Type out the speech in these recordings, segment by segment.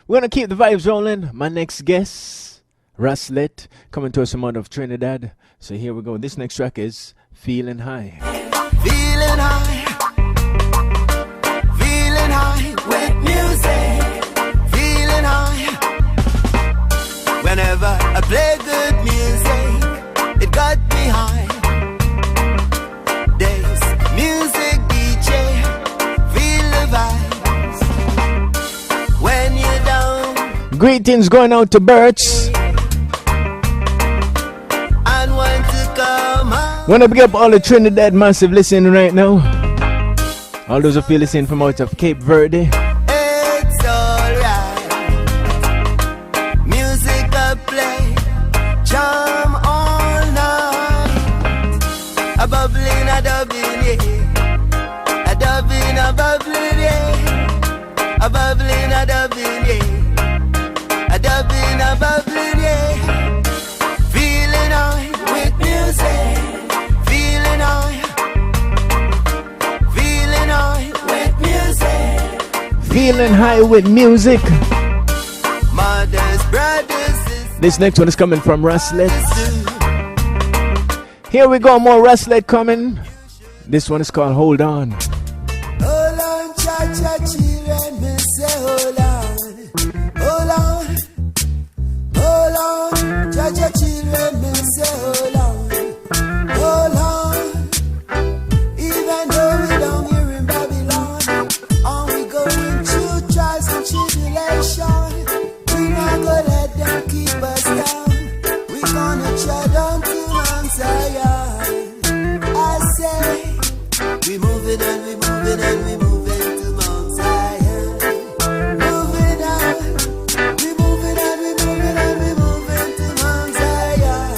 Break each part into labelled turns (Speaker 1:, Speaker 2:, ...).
Speaker 1: We're gonna keep the vibes rolling. My next guest, Raslett, coming to us from out of Trinidad. So here we go. This next track is Feeling High.
Speaker 2: Feeling high. Feeling high with music. Feeling high. Whenever I play good music, it got me high. There's music DJ, feel the vibes. When you're down.
Speaker 1: Greetings going out to Birch.
Speaker 2: And want to come out.
Speaker 1: Wanna big up all the Trinidad massive listening right now. All those who feel listening from out of Cape Verde.
Speaker 2: It's alright. Music I play, jam all night. A bubbling, a dubbing, yeah. A dubbing, a bubbling, yeah. A bubbling, a dubbing, yeah. A dubbing, a bubbling, yeah. Feeling high with music. Feeling high. Feeling high with music.
Speaker 1: Feeling high with music.
Speaker 2: Mothers, brothers, sisters.
Speaker 1: This next one is coming from Raslett. Here we go, more Raslett coming. This one is called Hold On.
Speaker 2: Hold on, cha-cha, children, me say hold on. Hold on. Hold on, cha-cha, children, me say hold on. Hold on. Even though we don't hear in Babylon, and we going through trials and tribulation, we not gonna let them keep us down. We gonna tread on to Mount Zion. I say, we moving and we moving and we moving to Mount Zion. Moving on, we moving and we moving and we moving to Mount Zion.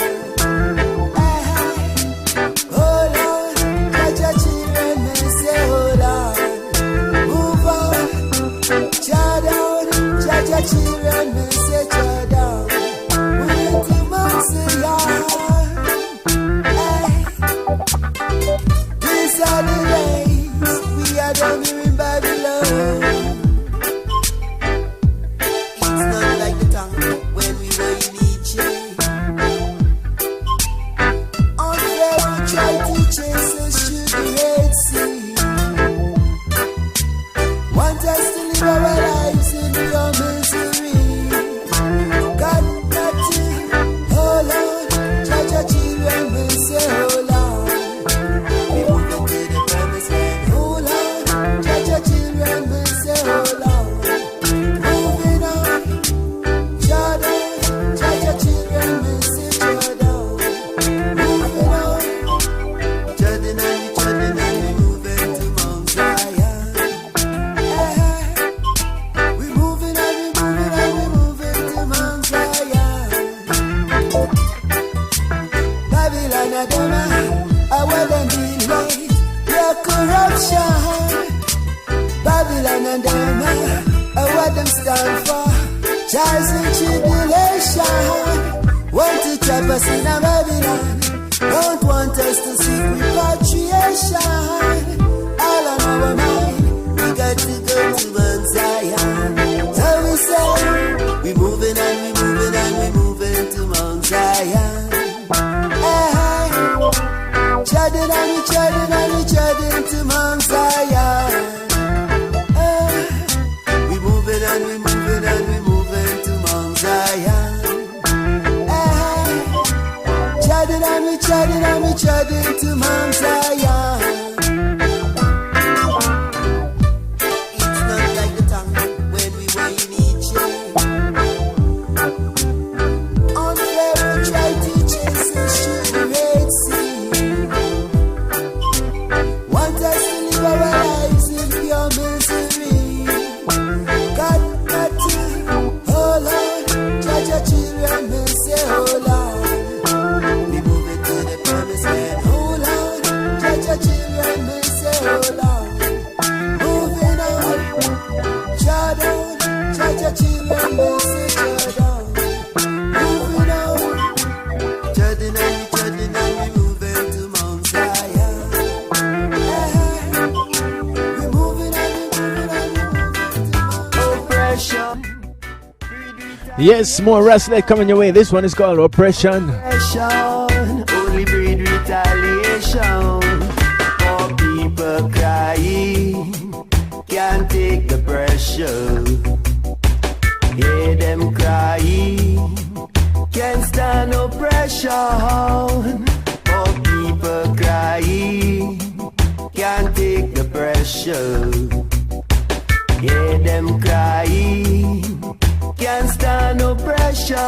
Speaker 2: Hold on, catch your children, me say hold on. Move on, chow down, catch your children, me say chow down. Moving to Mount Zion. These are the days we are down here in Babylon. It's not like the time when we were in Egypt. On Pharaoh tried to chase us through the Red Sea. Want us to live our lives in your misery. God, got to hold on. Judge your children will say hold on. We moving to the promised land. Hold on. Judge your children will say hold on. Moving on. Jordan. Judge your children will say Jordan. Moving on. Jordan and we moving to Mount Zion. We moving and we moving and we moving to Mount Zion. Babylon Adama, I will them be late. Your corruption. Babylon Adama, I will them stand for. Trials and tribulation. Want to trap us in a Babylon. Don't want us to seek repatriation. All on our mind, we got to go to Mount Zion. So we say, we moving and we moving and we moving to Mount Zion. Treading and we treading and we treading to Mount Zion. We moving and we moving and we moving to Mount Zion. Treading and we treading and we treading to Mount Zion. It's not like the time when we were in Egypt. On Pharaoh tried to chase us through the Red Sea. Want us to live our lives in pure misery. God got to hold on. Judge your children, me say hold on. We moving to the promised land. Hold on. Judge your children, me say hold on. Moving on. Jordan. Judge your children, me say Jordan. Moving on. Jordan and we moving to Mount Zion. We moving and we moving and we moving to Mount Zion. Oppression.
Speaker 1: Yes, more Raslett coming your way. This one is called Oppression.
Speaker 2: Only breed retaliation. For people crying, can't take the pressure. Hear them crying, can't stand oppression. For people crying, can't take the pressure. Hear them crying, can't stand oppression.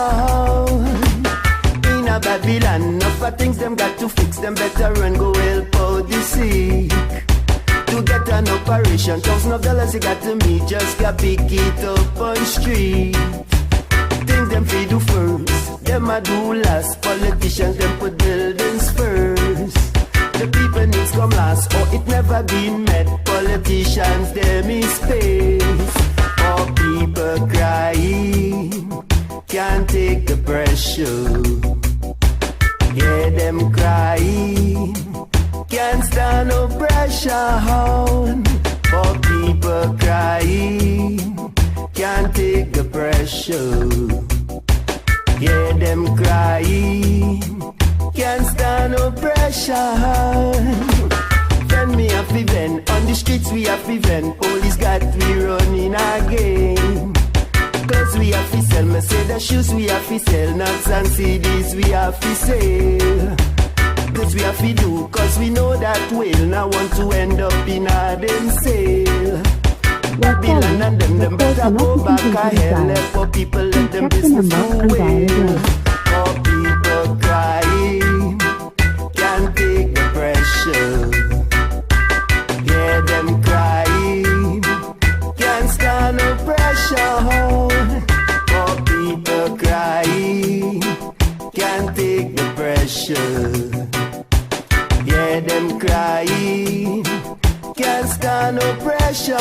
Speaker 2: In a Babylon, enough of things them got to fix. Them better run, go help out the sick. To get an operation, $1,000 you got to meet. Just got pick it up on street. Things them feed do first, them a do last. Politicians them put buildings first. The people needs come last, or it never been met. Politicians them is space. For people crying, can't take the pressure. Hear them crying, can't stand oppression. For people crying, can't take the pressure. Hear them crying, can't stand oppression. Then me have to vent, on the streets we have to vent. Police got we running again. Cause we have to sell, me say the shoes we have to sell. Nuts and CDs we have to sell. This we have to do, cause we know that we'll not want to end up in a them sale. Babylon and them better go back a hell. Let for people, let them business do well. For people crying, can't take the pressure. Hear them crying, can't stand oppression. For people crying, can't take the pressure. Hear them crying, can't stand oppression.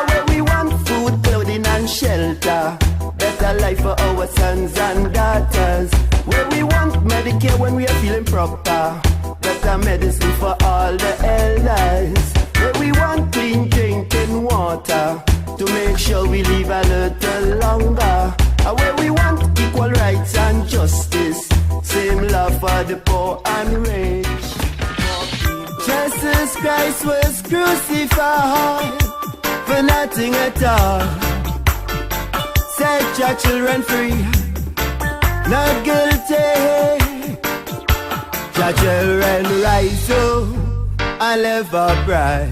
Speaker 2: Where we want food, clothing and shelter. Better life for our sons and daughters. Where we want Medicare when we are feeling proper. Better medicine for all the elders. Where we want clean drinking water. To make sure we live a little longer. Where we want equal rights and justice. Same love for the poor and rich. Jesus Christ was crucified for nothing at all. Set your children free, not guilty. Your children rise up and live upright.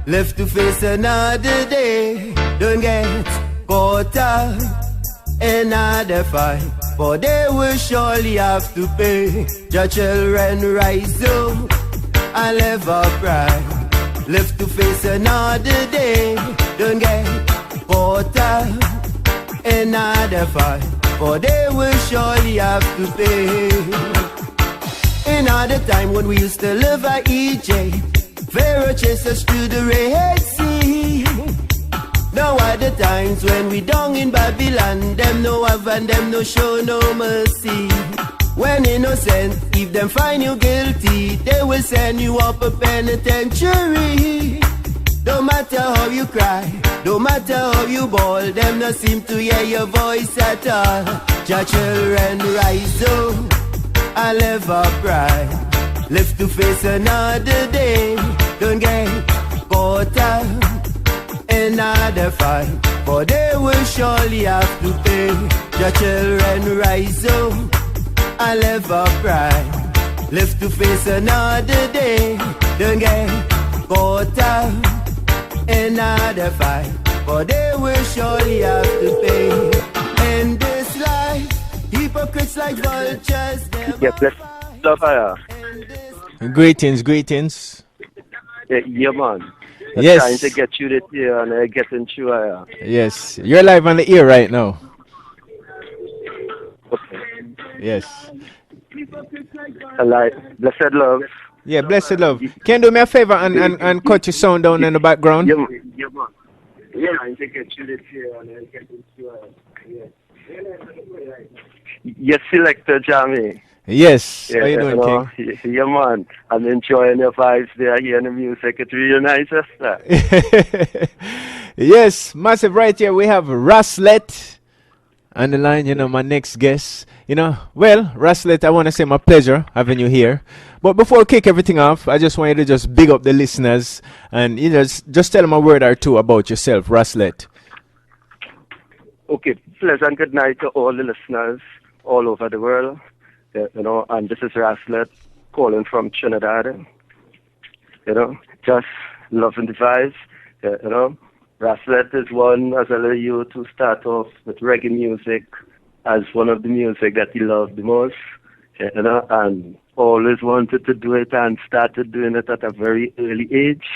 Speaker 2: Live to face another day. Don't get caught up in another fight, for they will surely have to pay. Your children rise up and live upright. Live to face another day. Don't get caught up in another fight, for they will surely have to pay. In other time when we used to live at EJ, Pharaoh chased us through the Red Sea. Now are the times when we down in Babylon, them no have and them no show no mercy. When innocent, if them find you guilty, they will send you up a penitentiary. Don't matter how you cry, don't matter how you bawl, them no seem to hear your voice at all. Your children rise up and live upright. Live to face another day. Don't get caught up in another fight, for they will surely have to pay. Your children rise up and live upright. Live to face another day. Don't get caught up in another fight, for they will surely have to pay. In this life, hypocrites like vultures.
Speaker 3: Yes, let's love her.
Speaker 1: Greetings, greetings.
Speaker 3: Yeah, man. I'm
Speaker 1: Yes.
Speaker 3: trying to get you this year and getting through her.
Speaker 1: Yes, you're live on the air right now.
Speaker 3: Okay.
Speaker 1: Yes.
Speaker 3: Like, blessed love.
Speaker 1: Yeah, blessed love. Can you do me a favor and cut your sound down in the background?
Speaker 3: Yeah, man. Yeah, I'm trying to get you this year and getting through her. Yes, Selecta Jammy.
Speaker 1: Yes. How you doing, King?
Speaker 3: Yeah, man. I'm enjoying your vibes there, hearing the music. It's really nice, sister.
Speaker 1: Yes, massive right here. We have Raslett On the line, my next guest. Well, Raslett, I want to say my pleasure having you here. But before I kick everything off, I just want you to just big up the listeners and just tell them a word or two about yourself, Raslett.
Speaker 3: Okay, pleasant good night to all the listeners all over the world. And this is Raslett calling from Trinidad. Just loving the vibes. Raslett is one, as a little youth, to start off with reggae music as one of the music that he loved the most, and always wanted to do it and started doing it at a very early age.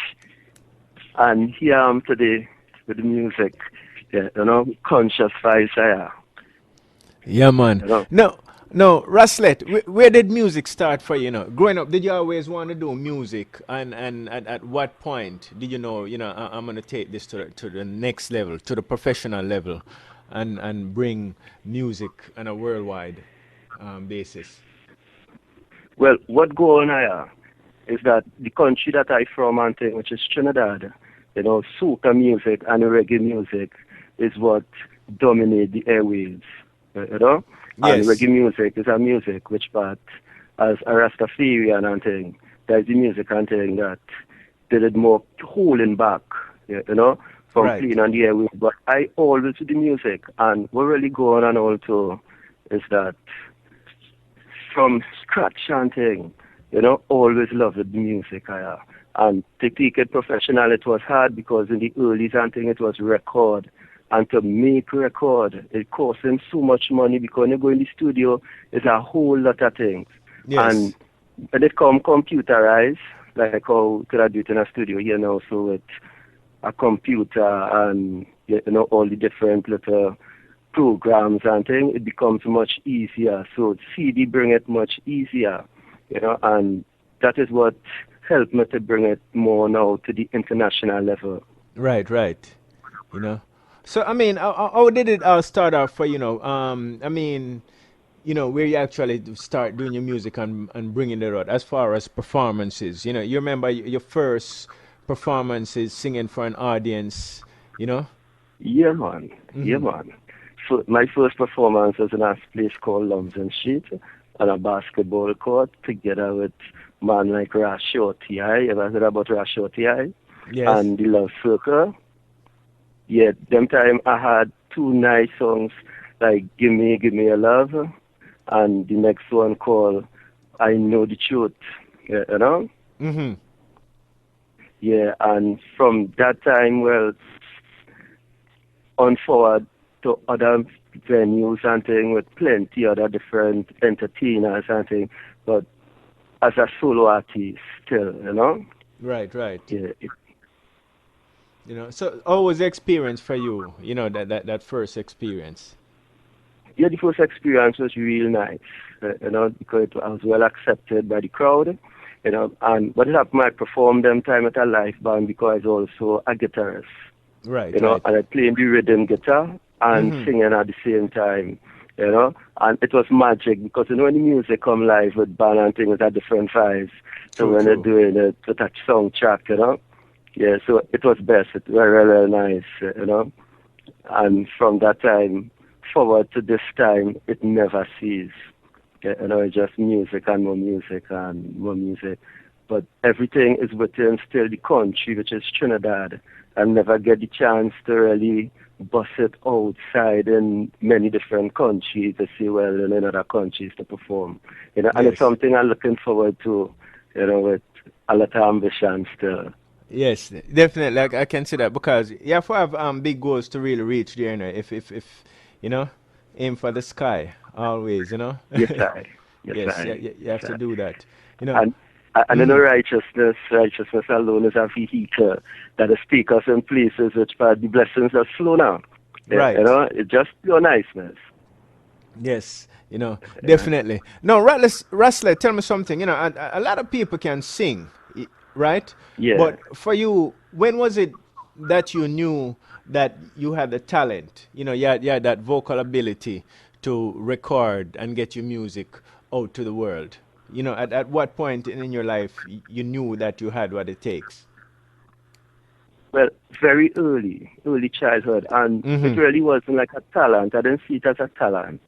Speaker 3: And here I am today with the music, conscious vibes.
Speaker 1: Yeah, man. No, Raslett, where did music start for you? Growing up, did you always want to do music? And at what point did you know, I'm going to take this to the next level, to the professional level, and bring music on a worldwide basis?
Speaker 3: Well, what go on here is that the country that I from, which is Trinidad, soca music and reggae music is what dominate the airwaves,
Speaker 1: Yes.
Speaker 3: And reggae music is a music which part as a Rastafarian and thing, there's the music and thing that did it more holding back, from playing on the airwaves. But I always do the music, and what really going on also is that from scratch and thing, always loved the music. And to take it professional, it was hard because in the early and thing, it was record. And to make record, it costs him so much money because when you go in the studio, it's a whole lot of things.
Speaker 1: Yes.
Speaker 3: And when it come computerized, like how could I do it in a studio here now, so with a computer and all the different little programs and things, it becomes much easier. So CD bring it much easier, and that is what helped me to bring it more now to the international level.
Speaker 1: Right. So, how did it all start off for, where you actually start doing your music and bringing it out as far as performances? You remember your first performances singing for an audience,
Speaker 3: Yeah, man. Mm-hmm. Yeah, man. So my first performance was in a place called Lumsden Street on a basketball court together with man like Raslett. You ever heard about Raslett?
Speaker 1: Yes.
Speaker 3: And the Love Circle. Yeah, them time I had two nice songs like Give Me a Love and the next one called I Know the Truth,
Speaker 1: Mm-hmm.
Speaker 3: Yeah, and from that time, well, on forward to other venues and things with plenty other different entertainers and things, but as a solo artist still,
Speaker 1: Right.
Speaker 3: Yeah.
Speaker 1: So how was the experience for you, that first experience?
Speaker 3: Yeah, the first experience was real nice, because I was well accepted by the crowd, and what happened, I performed them time at a live band because I was also a guitarist,
Speaker 1: Right.
Speaker 3: and I played the rhythm guitar and singing at the same time, and it was magic because, when the music come live with band and things, it's a different vibes. So when they're doing it with that song track, yeah, so it was best. It was really nice, And from that time forward to this time, it never ceases. It's just music and more music and more music. But everything is within still the country, which is Trinidad. I never get the chance to really bust it outside in many different countries to see in other countries to perform. And it's something I'm looking forward to, with a lot of ambition still.
Speaker 1: Yes, definitely. I can see that because you have to have big goals to really reach there. If aim for the sky always.
Speaker 3: Yes, I.
Speaker 1: Yes, you have to do that.
Speaker 3: And righteousness alone is a vehicle that will take us in places which the blessings are slow now.
Speaker 1: Right.
Speaker 3: It's just pure niceness.
Speaker 1: Yes, definitely. No, Raslett, tell me something. A lot of people can sing. Right?
Speaker 3: Yeah.
Speaker 1: But for you, when was it that you knew that you had the talent? You had that vocal ability to record and get your music out to the world. At what point in your life you knew that you had what it takes?
Speaker 3: Well, very early childhood, and it really wasn't like a talent. I didn't see it as a talent.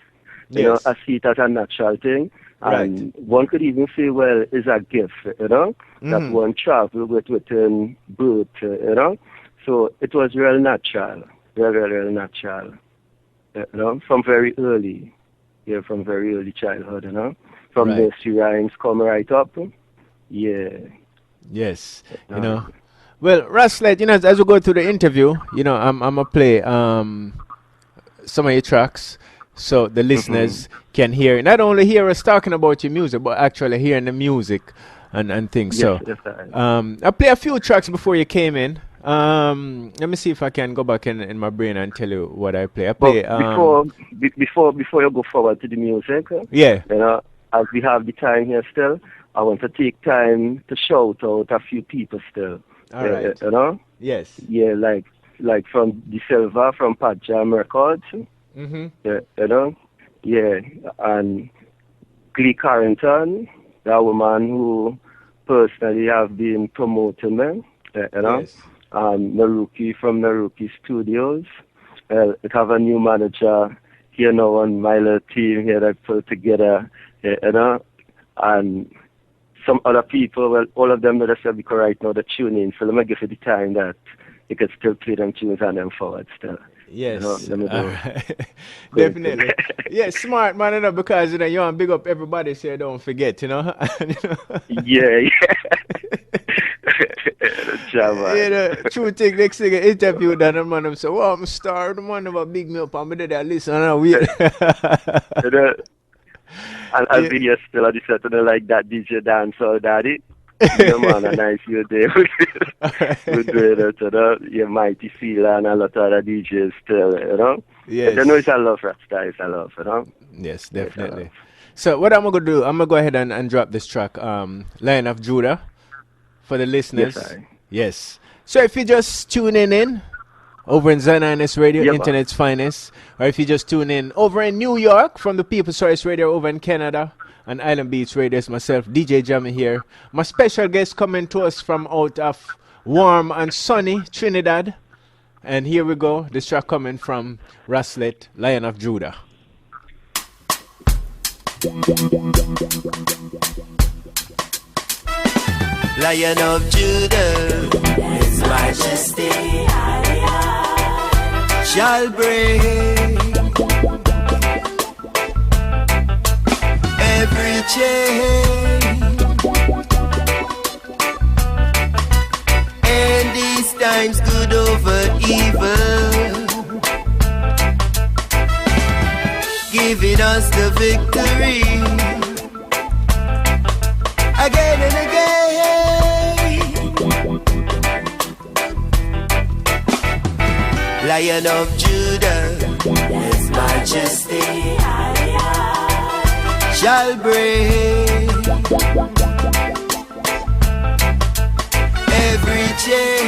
Speaker 3: You know,
Speaker 1: Yes.
Speaker 3: I see it as a natural thing.
Speaker 1: Right.
Speaker 3: And one could even say, well, it's a gift, you know, that one travel with within birth, you know. So it was real natural, real natural, you know, from very early, from very early childhood, you know. From
Speaker 1: Right.
Speaker 3: nursery rhymes come right up, yeah.
Speaker 1: Yes. You know. Well, Raslett, you know, as we go through the interview, you know, I'm gonna play some of your tracks so the listeners can hear, not only hear us talking about your music, but actually hearing the music and things.
Speaker 3: Yes,
Speaker 1: So
Speaker 3: yes, I
Speaker 1: I play a few tracks before you came in. Let me see if I can go back in my brain and tell you what I play. I
Speaker 3: But
Speaker 1: play
Speaker 3: before you go forward to the music,
Speaker 1: yeah.
Speaker 3: you know, as we have the time here still, I want to take time to shout out a few people still.
Speaker 1: All right.
Speaker 3: You know?
Speaker 1: Yes.
Speaker 3: Yeah, like from the Silver from Pat Jam Records.
Speaker 1: Mm-hmm.
Speaker 3: Yeah, you know? Yeah. And Glee Carrington, that woman who personally have been promoting them. You know?
Speaker 1: Yes.
Speaker 3: Naruki from Naruki Studios. It have a new manager here now on my little team here that put together, you know, and some other people, well, all of them that I said because right now they're tuning, so let me give you the time that you can still play them tunes and them forward still.
Speaker 1: Yes,
Speaker 3: You know, let me do
Speaker 1: all right. Definitely. Yeah, smart man, you know, because you know you want to big up everybody, so you don't forget, you know. You know?
Speaker 3: Yeah. Java.
Speaker 1: You know, true thing. Next thing, interview done, the man them say, "Wow, I'm a star." The man never big me up, and me did that listen, and I wait.
Speaker 3: You know, and I'll
Speaker 1: Yeah.
Speaker 3: be here still at the Saturday like that DJ dance or daddy. Yeah, man, a nice you day. We're doing it, you know. Yeah, Mighty Feeler and a lot of other DJs still, you know.
Speaker 1: Yes.
Speaker 3: You know, it's a love, Rasta, it's a love, you know.
Speaker 1: Yes, definitely. So what I'm gonna do, I'm gonna go ahead and drop this track, Lion of Judah, for the listeners.
Speaker 3: Yes, I.
Speaker 1: Yes. So if you just tuning in over in Zionhighness Radio,
Speaker 3: Yeah,
Speaker 1: Internet's finest, or if you just tune in over in New York from the People's Choice Radio over in Canada and Island Beach Radio, it's myself, DJ Jammy here. My special guest coming to us from out of warm and sunny Trinidad. And here we go, this track coming from Raslett, Lion of Judah.
Speaker 2: Lion of Judah, His Majesty shall break every chain, and these times good over evil, giving us the victory again and again. Lion of Judah, His Majesty shall break every chain,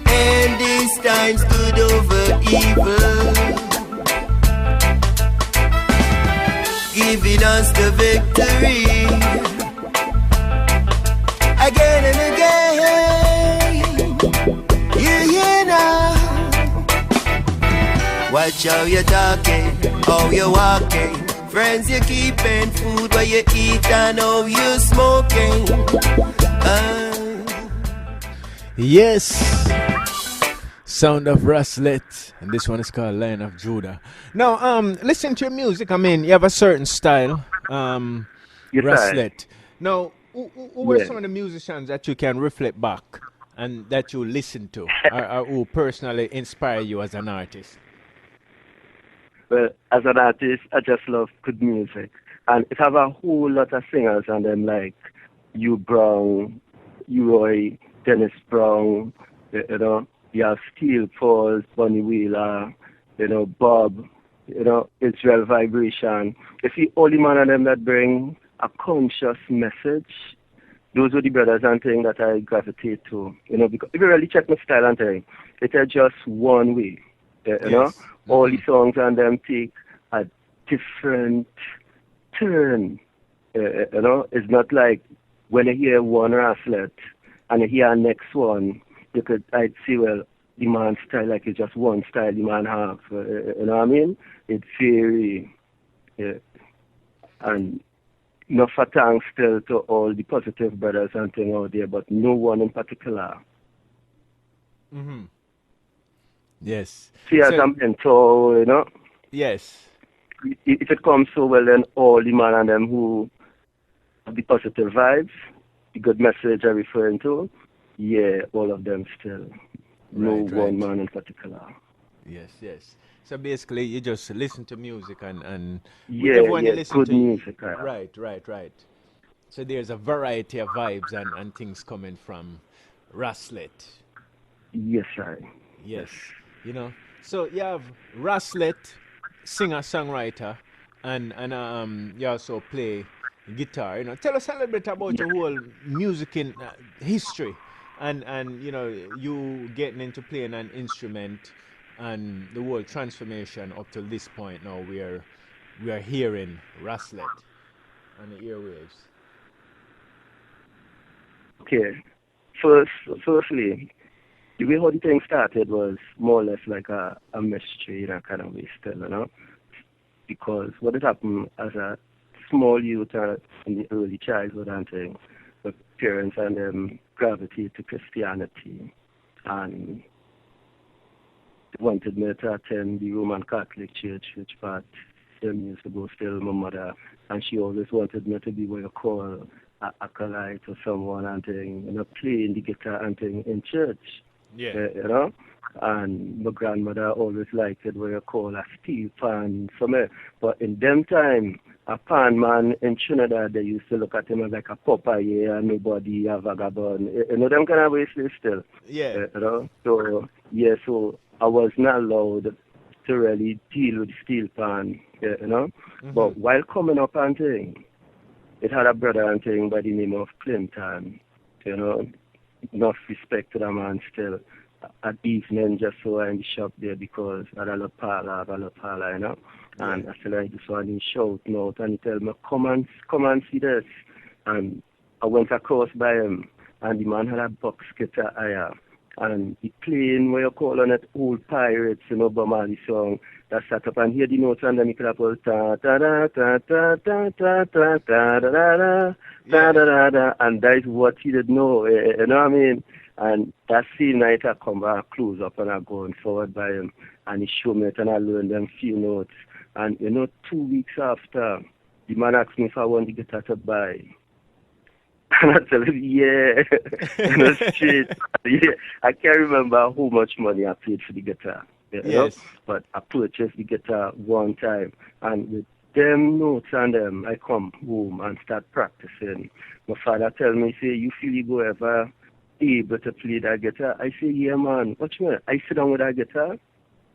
Speaker 2: and these times good over evil, giving us the victory again and again. You hear now? Watch how you're talking, how you're walking. Friends, you're keeping food where you eat and how you're smoking.
Speaker 1: Yes. Sound of Raslett, and this one is called Lion of Judah. Now, listen to your music. I mean, you have a certain style,
Speaker 3: Yes,
Speaker 1: Raslett. Now, who were
Speaker 3: Yeah.
Speaker 1: some of the musicians that you can reflect back and that you listen to, or who personally inspire you as an artist?
Speaker 3: Well, as an artist, I just love good music. And it have a whole lot of singers on them like Hugh Brown, Roy, Dennis Brown, you know, you have Steel Pulse, Bunny Wheeler, you know, Bob, you know, Israel Vibration. You see, all the man of them that bring a conscious message, those are the brothers and things that I gravitate to. You know, because if you really check my style and thing, it's just one way. You know, all the songs on them take a different turn. You know, it's not like when you hear one Raslett and you hear next one, I'd say, well, the man's style, like it's just one style the man have. You know what I mean? It's very, yeah. And enough for thanks still to all the positive brothers and things out there, but no one in particular.
Speaker 1: Mm-hmm. Yes.
Speaker 3: See, as I'm mentor, you know?
Speaker 1: Yes.
Speaker 3: If it comes so well, then all the man and them who have the positive vibes, the good message I'm referring to, yeah, all of them still. No one man in particular.
Speaker 1: Yes, yes. So basically, you just listen to music and
Speaker 3: yeah,
Speaker 1: everyone
Speaker 3: yeah,
Speaker 1: you listen
Speaker 3: good
Speaker 1: to.
Speaker 3: Music,
Speaker 1: Right. So there's a variety of vibes and things coming from Raslett.
Speaker 3: Yes, I.
Speaker 1: Yes. You know, so you have Raslett, singer-songwriter, and you also play guitar. You know, tell us a little bit about your whole music in history, and you know, you getting into playing an instrument, and the whole transformation up to this point now, where we are hearing Raslett on the airwaves.
Speaker 3: Okay. Firstly, the way how the thing started was more or less like a mystery in a kind of way still, you know? Because what had happened as a small youth in the early childhood and thing, the parents and them gravitated to Christianity and wanted me to attend the Roman Catholic Church, which part them used to go still, my mother, and she always wanted me to be what you call a acolyte or someone and thing, you know, playing the guitar and thing in church.
Speaker 1: Yeah.
Speaker 3: You know? And my grandmother always liked it what you call a steel pan for me. But in them time, a pan man in Trinidad, they used to look at him as like a Popeye and nobody, a vagabond. You know, them kind of ways still.
Speaker 1: Yeah.
Speaker 3: You know? So, yeah, so I was not allowed to really deal with steel pan, you know?
Speaker 1: Mm-hmm.
Speaker 3: But while coming up and thing, it had a brother and thing by the name of Clinton, you know? Enough respect to that man still. At evening, just so in the shop there because I have a parlor, you know. And I still like this one, he shout out and he tell me, come and see this. And I went across by him and the man had a box guitar higher. And he playing what you call on it old pirates, you know, Bob Marley song that sat up and hear the notes and then he could have all ta ta ta ta ta ta ta ta ta da da da da da da, and that is what he did know, you know what I mean? And that same night I come back close up and I going forward by him and he showed me it and I learned them few notes. And you know, 2 weeks after, the man asked me if I want the guitar to buy. And I tell him, yeah, in the street. Yeah. I can't remember how much money I paid for the guitar. You know? But I purchased the guitar one time. And with them notes and them, I come home and start practicing. My father tell me, say, you feel you go ever able to play that guitar? I say, yeah, man. What you mean? I sit down with that guitar,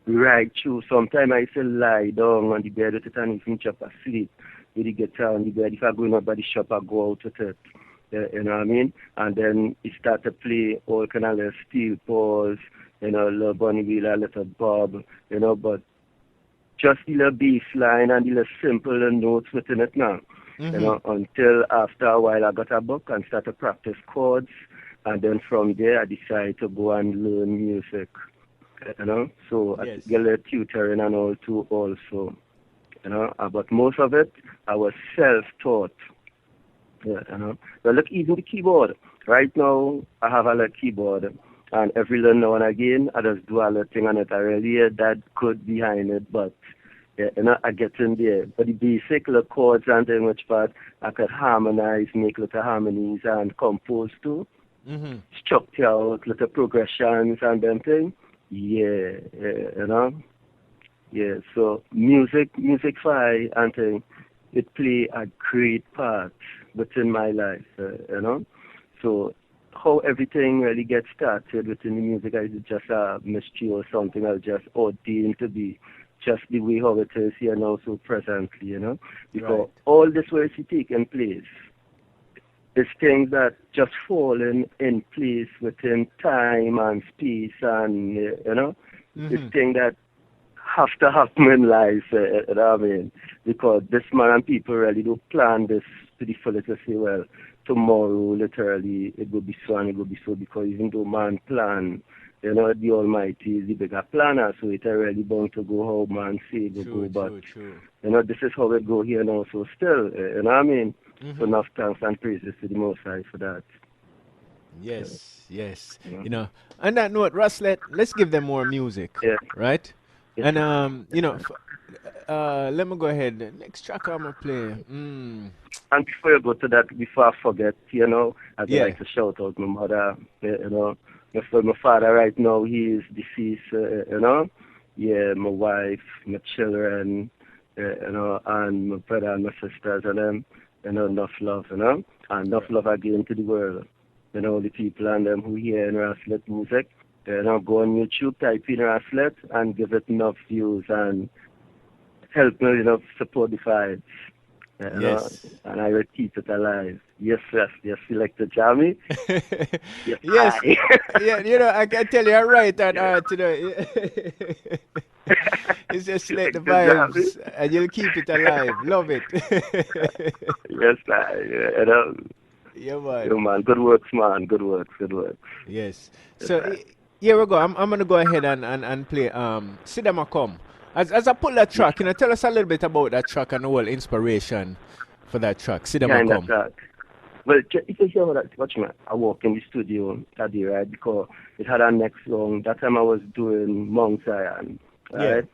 Speaker 3: right through. Sometimes I say lie down on the bed with it and even jump asleep with the guitar on the bed. If I go in by the shop, I go out with it. You know what I mean? And then he started to play all kind of little steel paws, you know, little bunny wheel, a little bob, you know, but just the little bass line and the little simple notes within it now. Mm-hmm. You know, until after a while I got a book and started to practice chords. And then from there I decided to go and learn music, you know. So I get a little tutoring and all too also, you know. But most of it I was self-taught. Yeah, you know. Well, look, even the keyboard. Right now, I have a little keyboard, and every little now and again, I just do a little thing on it. I really hear that good behind it, but yeah, you know, I get in there. But the basic little chords and things, which part I could harmonize, make little harmonies, and compose too. Mm-hmm. Structure out little progressions and them things. Yeah, you know. Yeah, so music for I and thing, it play a great part within my life, you know. So how everything really gets started within the music, is it just a mystery or something I'll just ordained to be just the way how it is here now so presently, you know. Because all this was taking place is things that just falling in place within time and space and, you know, it's things that have to happen in life, you know what I mean? Because this man and people really do plan this to the fullest to say, well, tomorrow, literally, it will be so and it will be so, because even though man plan, the Almighty is the bigger planner, so it really bound to go how man say it will go. But, this is how it go here now, so still, you know what I mean? So enough thanks and praises to the Most High for that.
Speaker 1: Yes, yes. On that note, Raslett, let's give them more music, right?
Speaker 3: Yes,
Speaker 1: and, let me go ahead. The next track I'm going to play.
Speaker 3: And before you go to that, before I forget, I'd like to shout out my mother, my father right now, he is deceased, my wife, my children, and my brother and my sisters, and them, enough love, and enough love again to the world. The people and them who hear in Raslett music, go on YouTube, type in Raslett, and give it enough views, and help me, support the vibes.
Speaker 1: Yes.
Speaker 3: And I will keep it alive. Yes, Selecta Jammy.
Speaker 1: Yes. I can tell you, I'm right today. It's just select the vibes, and you'll keep it alive. Love it.
Speaker 3: Yes,
Speaker 1: Yeah, man.
Speaker 3: Yeah, man. Good works, man. Good works.
Speaker 1: Yes. So, here we go. I'm going to go ahead and play See Them A Come. As I pull that track, tell us a little bit about that track and the whole inspiration for that track. See Them A Come.
Speaker 3: Well, if you hear that, watch me. I walk in the studio today, right? Because it had a next song. That time I was doing Mount Zion, right?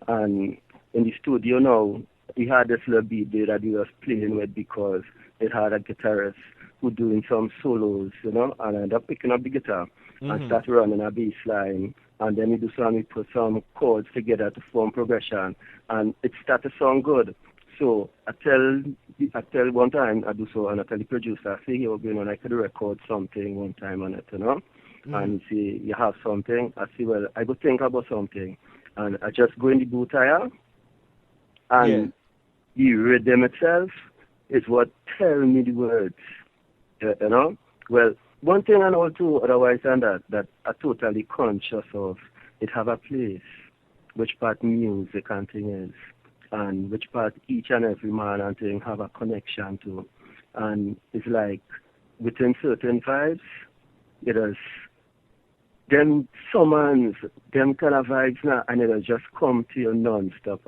Speaker 3: Yeah. And in the studio now, we had this little beat there that we was playing with, because it had a guitarist who doing some solos, and I ended up picking up the guitar and start running a bass line. And then we put some chords together to form progression, and it started to sound good. So I tell one time I do so, and I tell the producer, I say, here we're going on, I could record something one time on it, And he say, you have something? I say, well, I go think about something. And I just go in the booth here, and the rhythm itself is what tell me the words, Well, one thing and all too, otherwise than that I'm totally conscious of, it have a place, which part music and thing is, and which part each and every man and thing have a connection to. And it's like, within certain vibes, it is, them summons, them kind of vibes now, and it'll just come to you non-stop.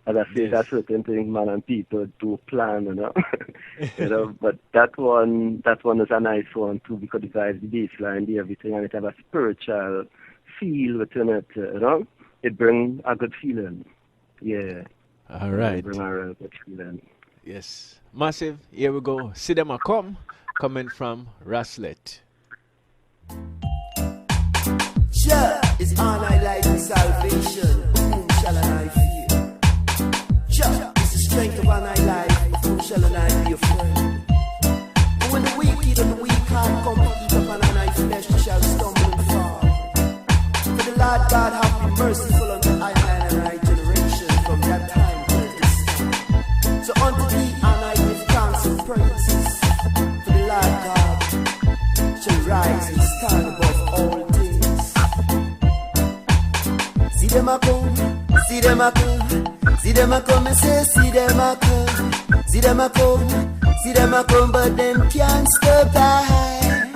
Speaker 3: As I say, that's certain things man and people do plan, But that one is a nice one too, because it has the bass line, the everything, and it has a spiritual feel within it, It brings a good feeling. Yeah.
Speaker 1: All right.
Speaker 3: It brings a real good feeling.
Speaker 1: Yes. Massive. Here we go. See Them A Come, coming from Raslett.
Speaker 2: Jah is all I like in salvation. Whom shall I fear? Jah is the strength of all I life. Of whom shall I be afraid? And when the wicked and the weak heart come to eat upon our flesh, we shall stumble and fall. For the Lord God have been merciful unto I and my generation from that time to this time. So unto thee and I give thanks and praises. For the Lord God shall rise and stand above all things. See them a come, see them a come, see them a come and say, see them a come, see them a come, see them a come, but them can't stop I.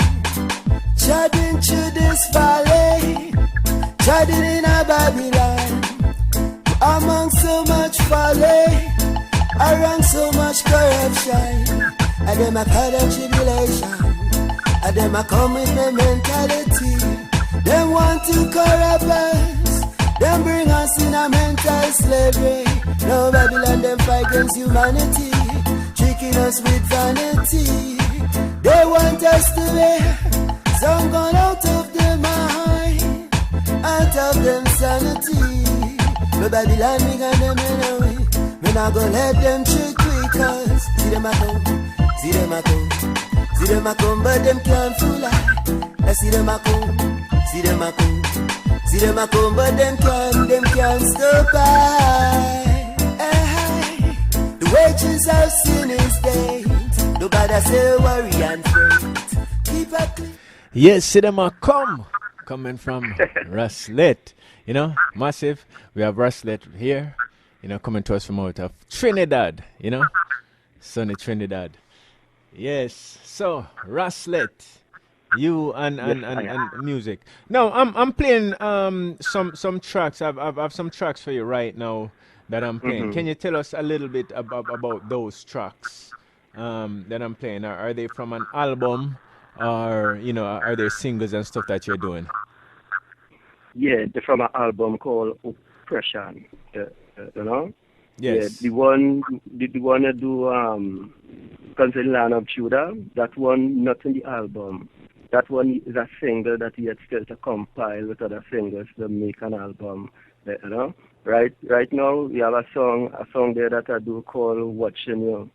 Speaker 2: Treading through this valley, treading in a Babylon, among so much folly, around so much corruption, and them a call of tribulation, and them a come with the mentality, them want to corrupt us. Them bring us in a mental slavery. Now Babylon them fight against humanity, tricking us with vanity. They want us to be some gone out of their mind, out of them sanity. But Babylon me got them in a way. Me not gonna let them trick we, cause see them a come, see them a come, see them a come, but them can't fool I. I see them a come, see them a come. See them a come, but them can't stop I. The wages of sin is dead. Nobody say worry and fret. Keep a clean.
Speaker 1: Yes, see them a come, coming from Raslett. Massive. We have Raslett here, coming to us from out of Trinidad, sunny Trinidad. Yes. So, Raslett, you
Speaker 3: Yes, I am.
Speaker 1: and music. Now, I'm playing some tracks. I've some tracks for you right now that I'm playing.
Speaker 3: Mm-hmm.
Speaker 1: Can you tell us a little bit about those tracks that I'm playing? Are they from an album, or are they singles and stuff that you're doing?
Speaker 3: Yeah, they're from an album called Oppression. You know? Yeah,
Speaker 1: Yes.
Speaker 3: the one that do Country Land of Judah, that one not in the album. That one is a single that he had still to compile with other singles to make an album. You know? Right now we have a song there that I do called Watching You.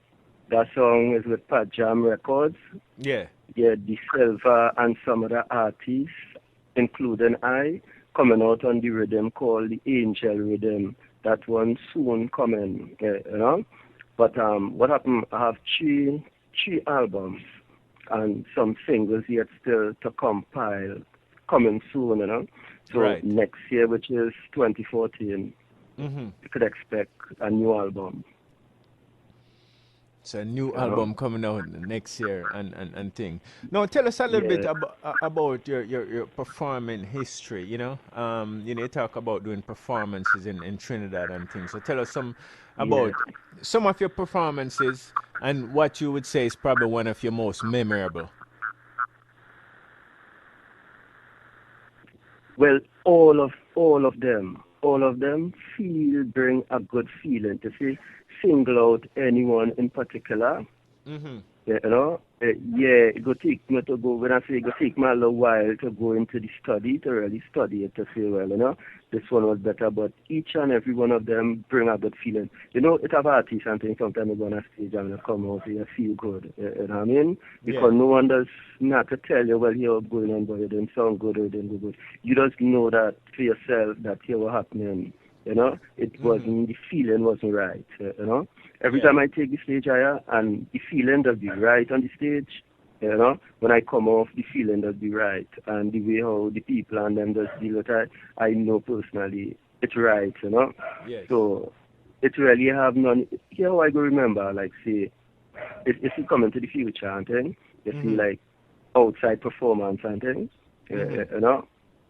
Speaker 3: That song is with Pat Jam Records.
Speaker 1: Yeah.
Speaker 3: Yeah, the Silver and some other artists, including I, coming out on the rhythm called the Angel Rhythm. That one soon coming, you know. But what happened? I have three albums and some singles yet still to compile, coming soon, you know. So
Speaker 1: Right.
Speaker 3: next year, which is 2014,
Speaker 1: Mm-hmm.
Speaker 3: you could expect a new album,
Speaker 1: It's a new
Speaker 3: you know.
Speaker 1: album coming out next year and thing. Now tell us a little bit
Speaker 3: Yeah,
Speaker 1: about your performing history, you talk about doing performances in Trinidad and things. So tell us
Speaker 3: yeah.
Speaker 1: about some of your performances and what you would say is probably one of your most memorable.
Speaker 3: Well, all of them bring a good feeling. To see, single out anyone in particular,
Speaker 1: Mm-hmm.
Speaker 3: yeah, yeah, it go take me to go, when I say it go take me a little while to go into the study, to really study it, to say, well, this one was better, but each and every one of them bring a good feeling. It have artists and things, sometimes you go on a stage and you come out and you feel good, you know what I mean?
Speaker 1: Yeah.
Speaker 3: Because no one does not to tell you, well, you're going on, but you didn't sound good or you didn't go good. You just know that for yourself, that here was happening, it
Speaker 1: Mm-hmm.
Speaker 3: wasn't, the feeling wasn't right, Every
Speaker 1: Yeah.
Speaker 3: time I take the stage higher and the feeling does be right on the stage, when I come off, the feeling does be right. And the way how the people and them does deal with it, I know personally it's right.
Speaker 1: Yes.
Speaker 3: So it really have none, how I go remember, like say, if you come into the future and thing, you see
Speaker 1: Mm-hmm.
Speaker 3: like outside performance and things,
Speaker 1: Mm-hmm.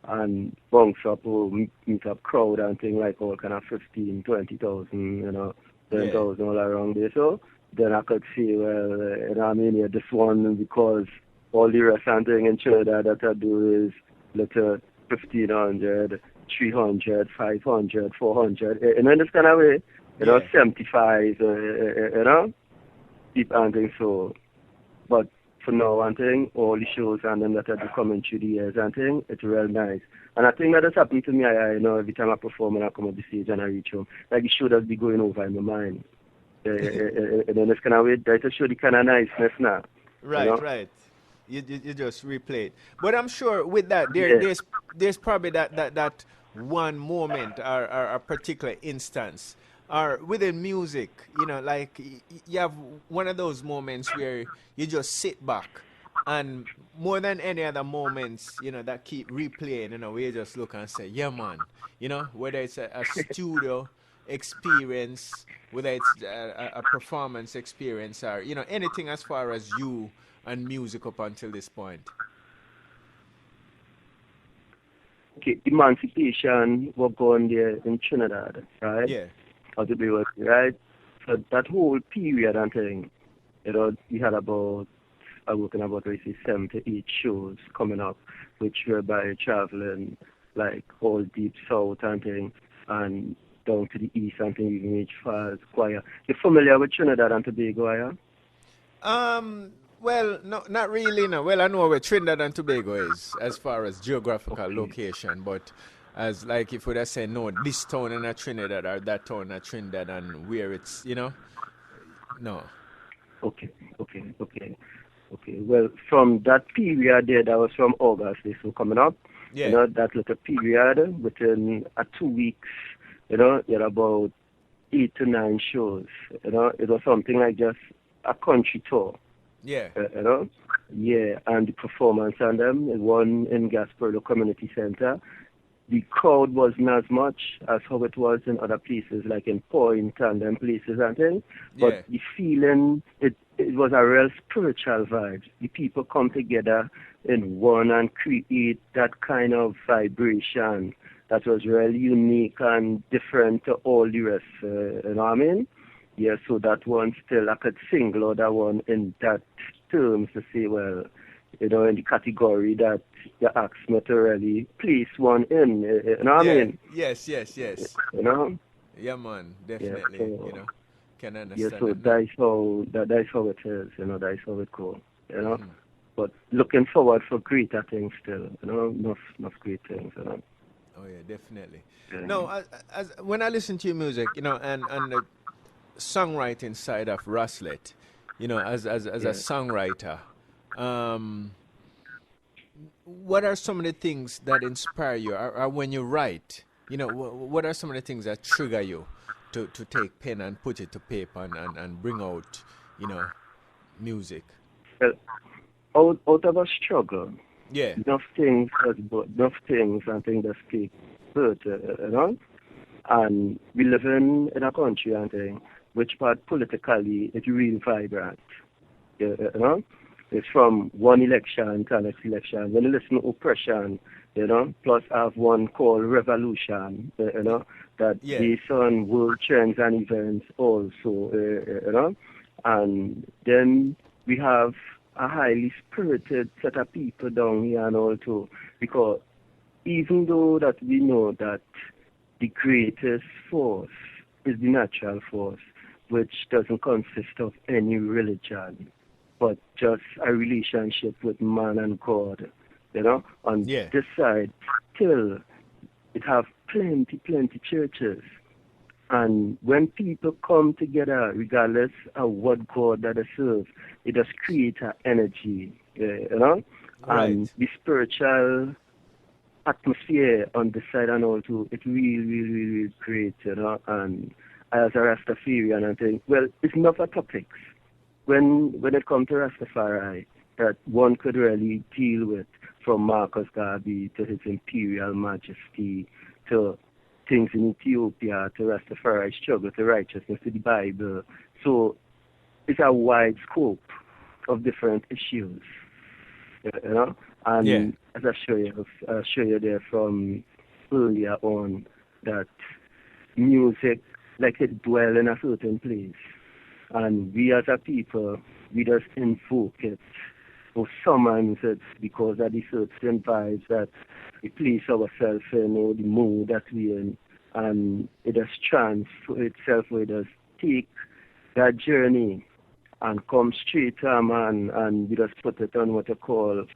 Speaker 3: and bunks up or meet up crowd and thing like all kind of 15, 20,000, 10,000 all around there. So then I could say, well, I mean, yeah, this one because all the rest and thing in Trinidad that I do is little 1,500, 300, 500, 400, in this kind of way,
Speaker 1: Yeah.
Speaker 3: 75, people and things. So, but for now and thing, all the shows and them that I do coming through the years and thing, it's real nice. And I think that has happened to me, every time I perform and I come up the stage and I reach home, like the show does be going over in my mind. And then it's kind of way, that to show the kind of niceness now, you
Speaker 1: Right,
Speaker 3: know?
Speaker 1: right. You just replay it. But I'm sure with that
Speaker 3: Yeah.
Speaker 1: there's probably that one moment or a particular instance or within music, like you have one of those moments where you just sit back and more than any other moments, that keep replaying, where you just look and say, yeah, man, whether it's a studio experience, whether it's a performance experience, or anything as far as you and music up until this point.
Speaker 3: Okay, emancipation was going there in Trinidad, right?
Speaker 1: Yeah.
Speaker 3: Or to be working, right? So that whole period and thing, we had about, I working about, I say, 7 to 8 shows coming up, which were by traveling, like, all deep south and thing, and down to the east and thing, even reach far as Choir. You're familiar with Trinidad and Tobago, are you?
Speaker 1: Well, no, not really. No. Well, I know where Trinidad and Tobago is as far as geographical
Speaker 3: Okay,
Speaker 1: location, but as like if we just say no, this town in a Trinidad or that town in a Trinidad and where it's, no.
Speaker 3: okay, okay. Okay, well, from that period there, that was from August, this was coming up,
Speaker 1: Yeah.
Speaker 3: that little period, within 2 weeks, you had about 8 to 9 shows, it was something like just a country tour,
Speaker 1: Yeah.
Speaker 3: yeah, and the performance on them, one in Gasperlo Community Center, the crowd wasn't as much as how it was in other places, like in Point and them places and things. But the feeling, it was a real spiritual vibe. The people come together in one and create that kind of vibration that was really unique and different to all the rest. You know what I mean? Yeah, so that one still, I could single out that one in that terms to say, well, you know, in the category that you asked me to really place one in. You know what I mean?
Speaker 1: Yes.
Speaker 3: You know?
Speaker 1: Yeah, man, definitely.
Speaker 3: Yeah, so,
Speaker 1: you know, can understand.
Speaker 3: Yeah, so that's how it is. You know, that's how it goes. You know, but looking forward for greater things still. You know, enough great things. You know.
Speaker 1: Oh yeah, definitely. No, as when I listen to your music, you know, and the songwriting side of Raslett, you know, as a songwriter, what are some of the things that inspire you, or when you write, you know, what are some of the things that trigger you to take pen and put it to paper and bring out, you know, music?
Speaker 3: Well, out of a struggle.
Speaker 1: Yeah.
Speaker 3: Enough things and things that speak hurt, you know? And we live in a country and thing, which part politically is really vibrant. You know? It's from one election to the next election. When you listen to oppression, you know, plus I have one called revolution, you know, that based on world trends and events also, you know. And then we have a highly spirited set of people down here and all too, because even though that we know that the greatest force is the natural force, which doesn't consist of any religion, but just a relationship with man and God, you know. On this side, still, it have plenty churches. And when people come together, regardless of what God that they serve, it does create an energy, you know? Right. And the spiritual atmosphere on the side and all too, it really great, you know? And as a Rastafarian, I think, well, it's not a topics. When it comes to Rastafari, that one could really deal with, from Marcus Garvey to His Imperial Majesty to things in Ethiopia, to Rastafari struggle to righteousness, to the Bible. So it's a wide scope of different issues, you know. And as I show you there from earlier on, that music, like it dwell in a certain place, and we as a people, we just invoke it or summons it because of the certain vibes that we place ourselves in, or the mood that we're in, and it just transfer itself, it just take that journey and come straight to a man, and we just put it on what I call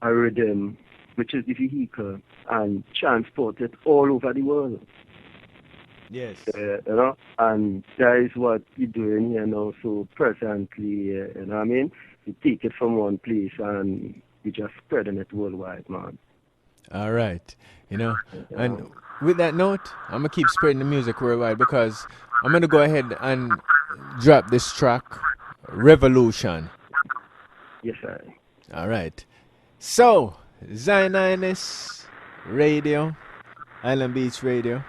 Speaker 3: a rhythm, which is the vehicle, and transport it all over the world.
Speaker 1: Yes.
Speaker 3: You know, and that is what we're doing here now. So presently, you know what I mean? We take it from one place and we just spreading it worldwide, man.
Speaker 1: All right. You know, and with that note, I'm going to keep spreading the music worldwide, because I'm going to go ahead and drop this track, Revolution.
Speaker 3: Yes, sir.
Speaker 1: All right. So, Zionhighness Radio, Island Beach Radio,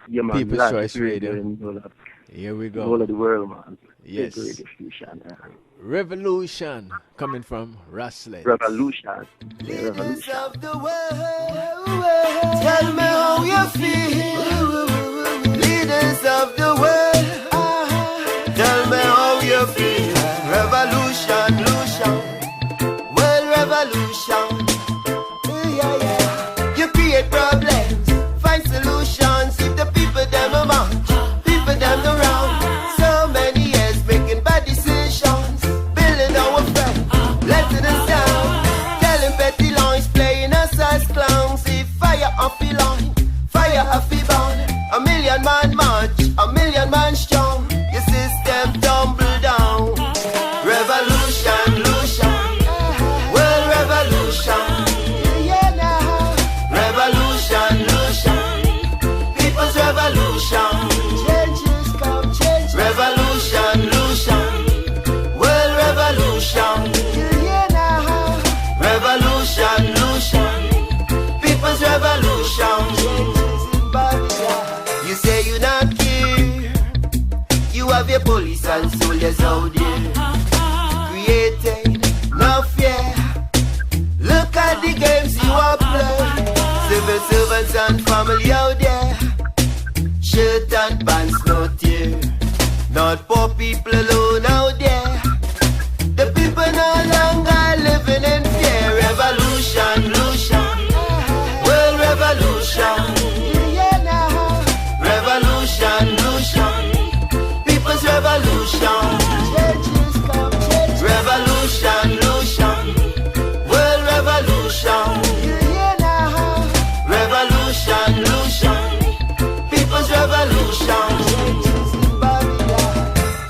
Speaker 3: yeah, man,
Speaker 1: People's Choice Radio. Here we go.
Speaker 3: All of the world, man.
Speaker 1: Yes. Revolution, coming from Raslett.
Speaker 3: Revolution. Yeah, revolution.
Speaker 2: Of the world, tell me how you feel. Leaders of the world, tell me how you feel. Revolution, world revolution. You create problems, find solutions. If the people them amount, people them around. So many years making bad decisions, building our friend, letting us down, telling petty lies, playing us as clowns. If fire off the line, fire off the bound. A million man march, a million man strong. Your system tumble down. Revolution, world revolution. Revolution. Changes in Babylon. You say you not care. You have your police and soldiers out there. Creating no fear. Look at the games you are playing. Civil servants and family out there. Shirt and pants no tear. Not poor people alone out there. The people no longer living in fear. Revolution, world revolution. Revolution, people's revolution. Revolution, world revolution. Revolution, people's revolution.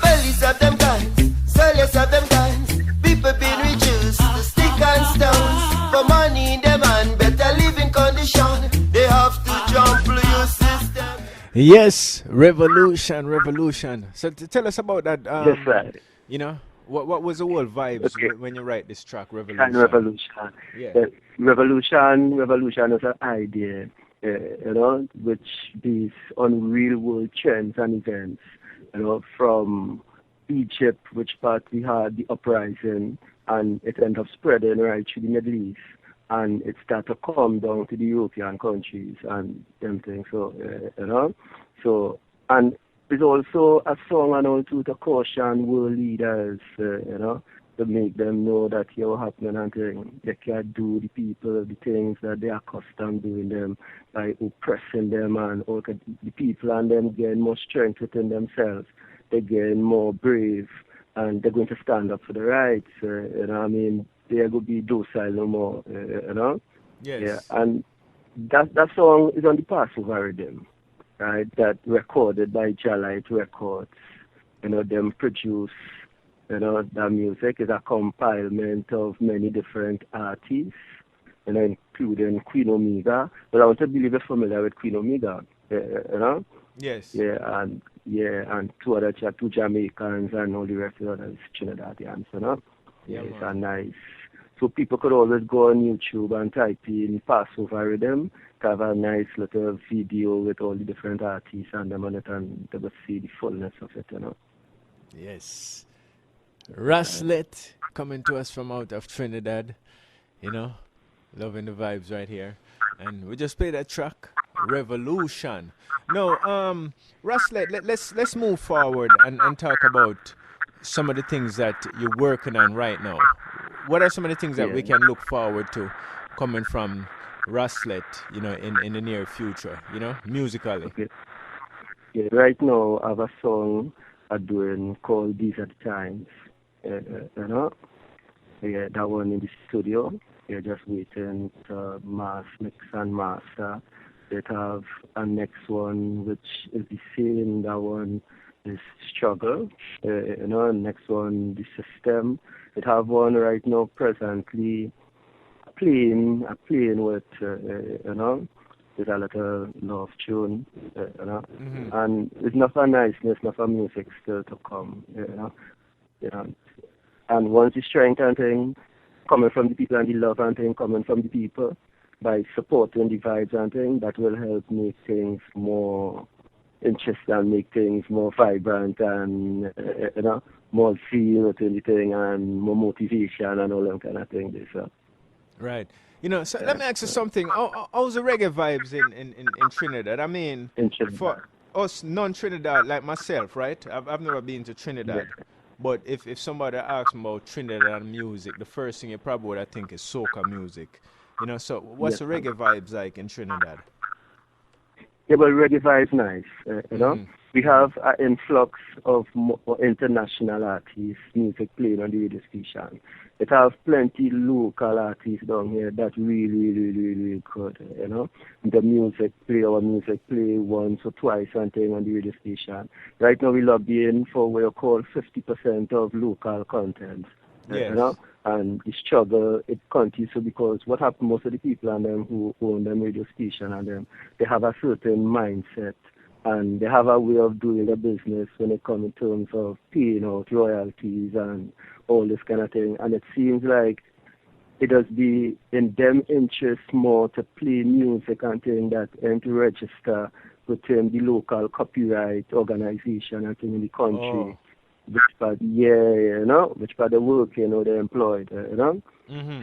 Speaker 2: Police have them guns, soldiers have them guns. People been reduced to stick and stones. For money in demand, better living condition. They have to jump your system.
Speaker 1: Yes, revolution. So tell us about that.
Speaker 3: Yes, sir.
Speaker 1: You know, what was the whole vibes when you write this track, Revolution?
Speaker 3: And revolution.
Speaker 1: Yeah.
Speaker 3: Revolution is an idea, which based on real world trends and events, from Egypt, which part we had the uprising, and it ended up spreading right through the Middle East, and it started to come down to the European countries and everything. So, and it's also a song and also to caution world leaders, to make them know that you're happening and things. They can't do the people the things that they are accustomed doing them by oppressing them, and all the people and them gain more strength within themselves. They gain more brave, and they're going to stand up for the rights. They're going to be docile no more.
Speaker 1: Yes.
Speaker 3: Yeah, and that song is on the Passover rhythm, right? That recorded by Jalite Records. Them produce. The music is a compilement of many different artists, including Queen Omega. But I want to believe you're familiar with Queen Omega,
Speaker 1: Yes.
Speaker 3: And two Jamaicans and all the rest of others, Trinidadians,
Speaker 1: Yeah,
Speaker 3: it's a nice. So people could always go on YouTube and type in Passover Rhythm to have a nice little video with all the different artists and them on it, and they will see the fullness of it,
Speaker 1: Yes. Raslett coming to us from out of Trinidad, loving the vibes right here. And we just played that track, Revolution. No, Raslett, let's move forward and talk about some of the things that you're working on right now. What are some of the things that we can look forward to coming from Raslett, in the near future, musically?
Speaker 3: Okay. Yeah, right now I have a song I'm doing called These Are the Times. Yeah, that one in the studio. You're just waiting to mix and master. They have a next one which is the same. That one is Struggle. Next one, The System. It have one right now presently playing with, with a little love tune, and it's not a niceness, not a music still to come, And once the strength and thing coming from the people and the love and thing coming from the people by supporting the vibes and thing, that will help make things more interesting and make things more vibrant and, more feel within the thing and more motivation and all that kind of thing. So.
Speaker 1: Right. So let me ask you something. How's the reggae vibes in Trinidad? I mean, for us non-Trinidad like myself, right? I've never been to Trinidad. Yeah. But if somebody asks me about Trinidad music, the first thing you probably would think is soca music. So what's the reggae vibes like in Trinidad?
Speaker 3: Yeah, but reggae vibes nice, We have an influx of international artists, music playing on the radio station. It has plenty local artists down here that really good, The music play once or twice and thing on the radio station. Right now we're lobbying for what you call 50% of local content,
Speaker 1: yes.
Speaker 3: And the struggle, it continues because what happens, most of the people and them who own them radio station and them, they have a certain mindset and they have a way of doing the business when it comes in terms of paying out royalties and all this kind of thing. And it seems like it does be in them interest more to play music and thing that and to register with the local copyright organization and thing in the country.
Speaker 1: Oh.
Speaker 3: Which part, which part they work, they're employed,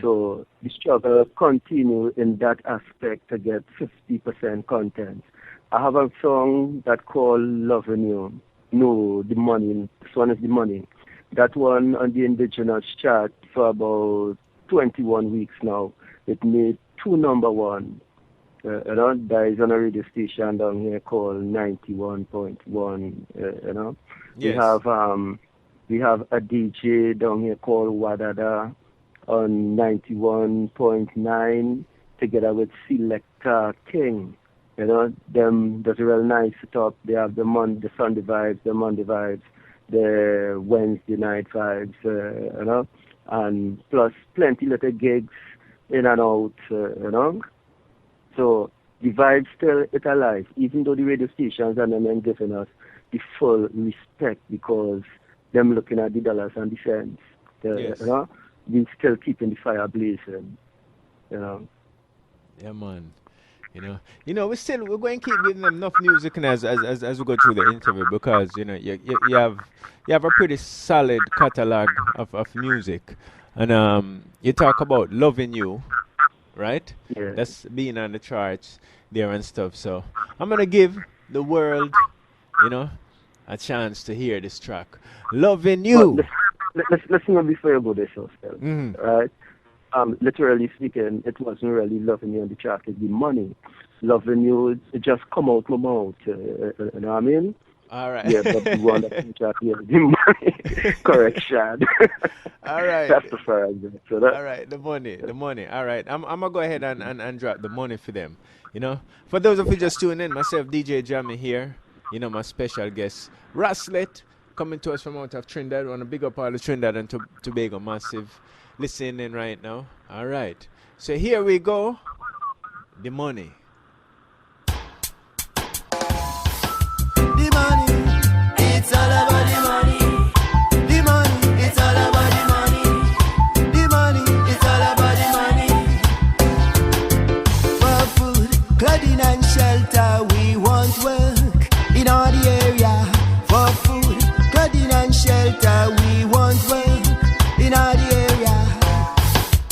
Speaker 3: So the struggle continue in that aspect to get 50% content. I have a song that called Loving You. No, The Money. This one is The Money. That one on the indigenous chart for about 21 weeks now. It made 2 number 1. There is on a radio station down here called 91.1,
Speaker 1: Yes.
Speaker 3: We have a DJ down here called Wadada on 91.9 together with Selecta King. Them that's a real nice setup. They have the Sunday vibes, the Monday vibes, the Wednesday night vibes, and plus plenty little gigs in and out, So the vibe still it's alive, even though the radio stations and them giving us the full respect because them looking at the dollars and the cents.
Speaker 1: Yes.
Speaker 3: We still keeping the fire blazing.
Speaker 1: Yeah, man. We're going to keep giving them enough music and as we go through the interview because you have a pretty solid catalog of music, and you talk about Loving You, right?
Speaker 3: Yeah.
Speaker 1: That's being on the charts there and stuff. So I'm gonna give the world, a chance to hear this track, Loving You.
Speaker 3: Let's listen before you go there, so right? Literally speaking, it wasn't really Loving You on the track, it'd be Money. Loving You, it just come out my mouth, you know what I mean?
Speaker 1: All right.
Speaker 3: Yeah, but the one that's in the track, the Money. Correction.
Speaker 1: All right.
Speaker 3: That's the first. So
Speaker 1: All right, the money. All right, I'm gonna go ahead and drop the money for them. For those of you just tuning in, myself, DJ Jammy here. My special guest, Raslett, coming to us from out of Trinidad. I want to big up all the Trinidad and Tobago massive listening right now. All right, so here we go. The money.
Speaker 2: The money, it's all about the money. The money, it's all about the money. The money, it's all about the money. For food, clothing and shelter, we want work in all the area. For food, clothing and shelter, we want work in all the area.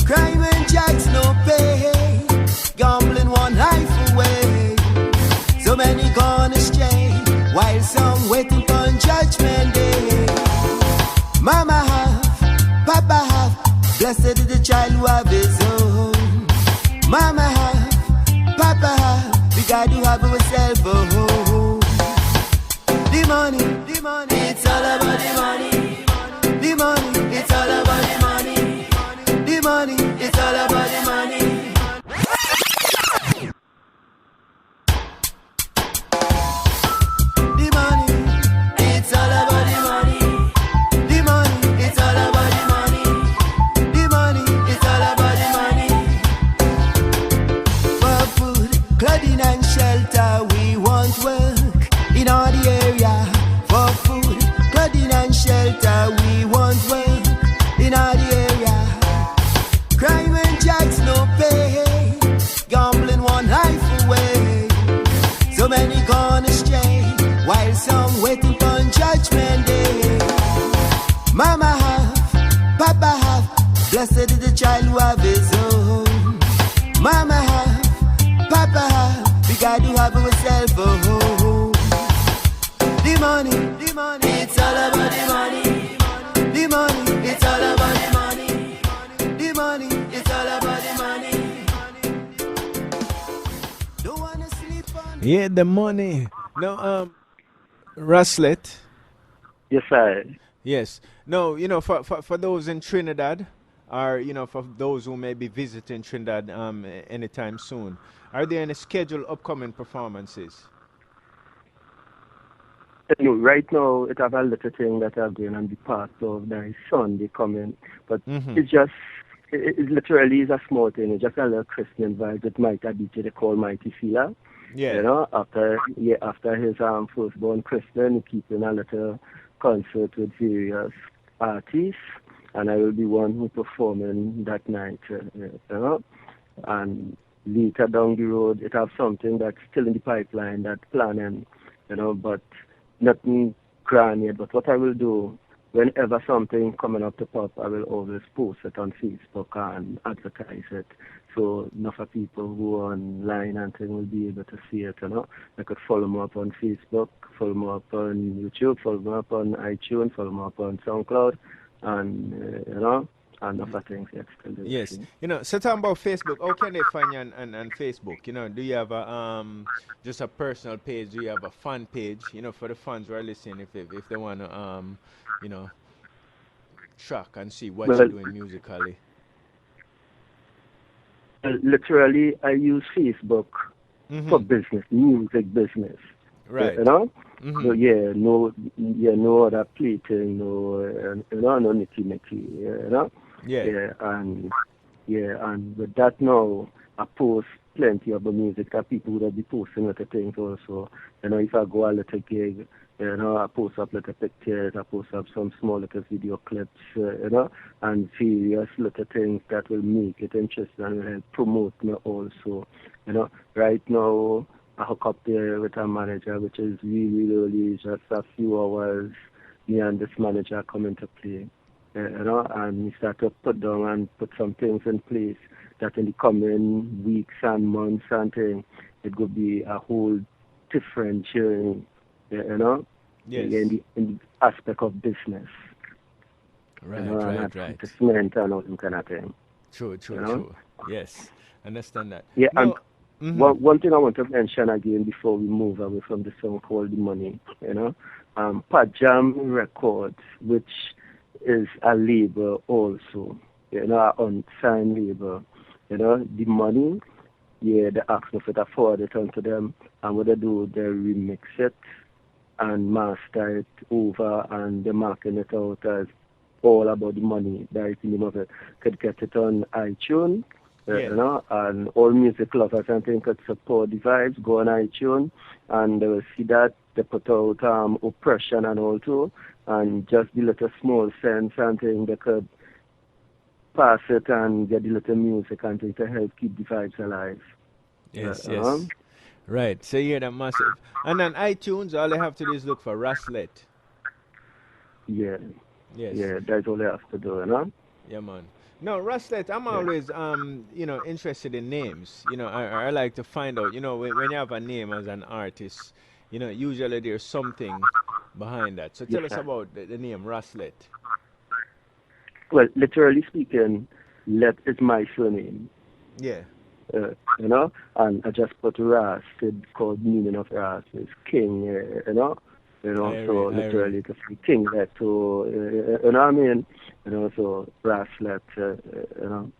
Speaker 2: Crime and drugs no pay, gambling one life away. So many gone astray, while some waiting for judgment day. Mama have, Papa have, blessed is the child who have his own. Mama have, Papa have, we got to have ourselves a home. The money, it's all about the money. The money, it's all about the money. The money, it's all about the money. The money, it's all about the money. The money, it's all about the money. The money, it's all about the money. For food, clothing and shelter, we want work in all the area. For food, clothing and shelter, we want work in all the area. Crime and drugs no pay, gambling one life away. So many gone astray, while some waiting for judgment day. Mama have, Papa have, blessed is the child who have his own. Mama have, Papa have, we got to have ourselves a home. The money, it's all about the money. The money, it's all about the money. The money, it's all about the money. Don't wanna sleep on.
Speaker 1: Yeah, the money. No, Raslett.
Speaker 3: Yes, sir.
Speaker 1: Yes. No, for those in Trinidad, or for those who may be visiting Trinidad anytime soon, are there any scheduled upcoming performances?
Speaker 3: Right now, it have a little thing that I'm doing on the part of the Sunday coming, but it's just, it literally is a small thing. It's just a little Christian vibe that might have DJ they call Mighty Fila.
Speaker 1: Yeah.
Speaker 3: After his firstborn Christian, he keeping a little concert with various artists and I will be one who performing that night, you know. And later down the road, it have something that's still in the pipeline, that planning, you know, but nothing grand yet. But what I will do, whenever something coming up to pop, I will always post it on Facebook and advertise it. So enough of people who are online and things will be able to see it, you know. I could follow me up on Facebook, follow me up on YouTube, follow me up on iTunes, follow me up on SoundCloud, and, you know, and other things yet still do.
Speaker 1: Yes. You know, so talking about Facebook, how can they find you on Facebook? You know, do you have a just a personal page? Do you have a fan page? You know, for the fans who are listening, if they want to you know, track and see what you're doing musically.
Speaker 3: Literally, I use Facebook for business, music business.
Speaker 1: Right.
Speaker 3: You know? So no other plating, no nicky, you know? And with that now, I post plenty of the music that people would be posting little things also. You know, if I go a little gig, you know, I post up little pictures, I post up some small little video clips, you know, and various little things that will make it interesting and will help promote me also. You know, right now, I hook up there with a manager, which is really early, just a few hours, me and this manager come into play. You know, and we start to put down and put some things in place that in the coming weeks and months and things, it could be a whole different journey, you know, in the aspect of business.
Speaker 1: Right,
Speaker 3: you know,
Speaker 1: right.
Speaker 3: Advertisement and all that kind of thing.
Speaker 1: True. Yes, understand that.
Speaker 3: Yeah, no, and one thing I want to mention again before we move away from the song called The Money, you know, Pajam Records, which is a label also, you know, an unsigned label. You know, The Money, they ask me if it afford it onto them, and what they do, they remix it and master it over, and they market it out as all about the money. That is the name of it. Could get it on iTunes, you know, and all music lovers and things could support the vibes, go on iTunes, and they will see that they put out Oppression and all too, and just the little small cents and things, they could pass it and get the little music and things to help keep the vibes alive.
Speaker 1: Yes. Right, so you hear that massive. And on iTunes, all they have to do is look for Raslett.
Speaker 3: Yeah, that's all they have to do, you know?
Speaker 1: Yeah, man. No, Raslett, I'm always, you know, interested in names. You know, I like to find out, you know, when you have a name as an artist, you know, usually there's something behind that. So tell us about the name Raslett.
Speaker 3: Well, literally speaking, Let is my surname.
Speaker 1: Yeah.
Speaker 3: You know, and I just put Ras, it's called meaning of Ras, is king, you know? So literally it's king Let, so, you know what I mean? You know, so Raslett, you know,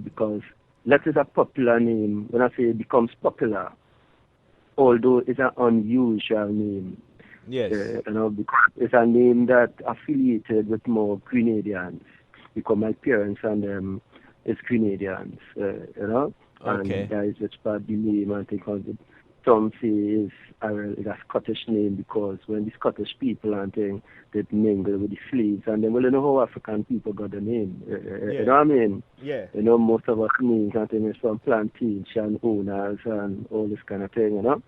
Speaker 3: because Let is a popular name. When I say it becomes popular, although it's an unusual name.
Speaker 1: Yes.
Speaker 3: You know, because it's a name that affiliated with more Grenadians, because my parents and them is Grenadians, you know?
Speaker 1: Okay.
Speaker 3: And that is which part the name, and because some say is a Scottish name, because when the Scottish people and things, they mingle with the slaves, and then, well, you know how African people got the name, you know what I mean?
Speaker 1: Yeah.
Speaker 3: You know, most of us names and things is from plantation owners and all this kind of thing, you know?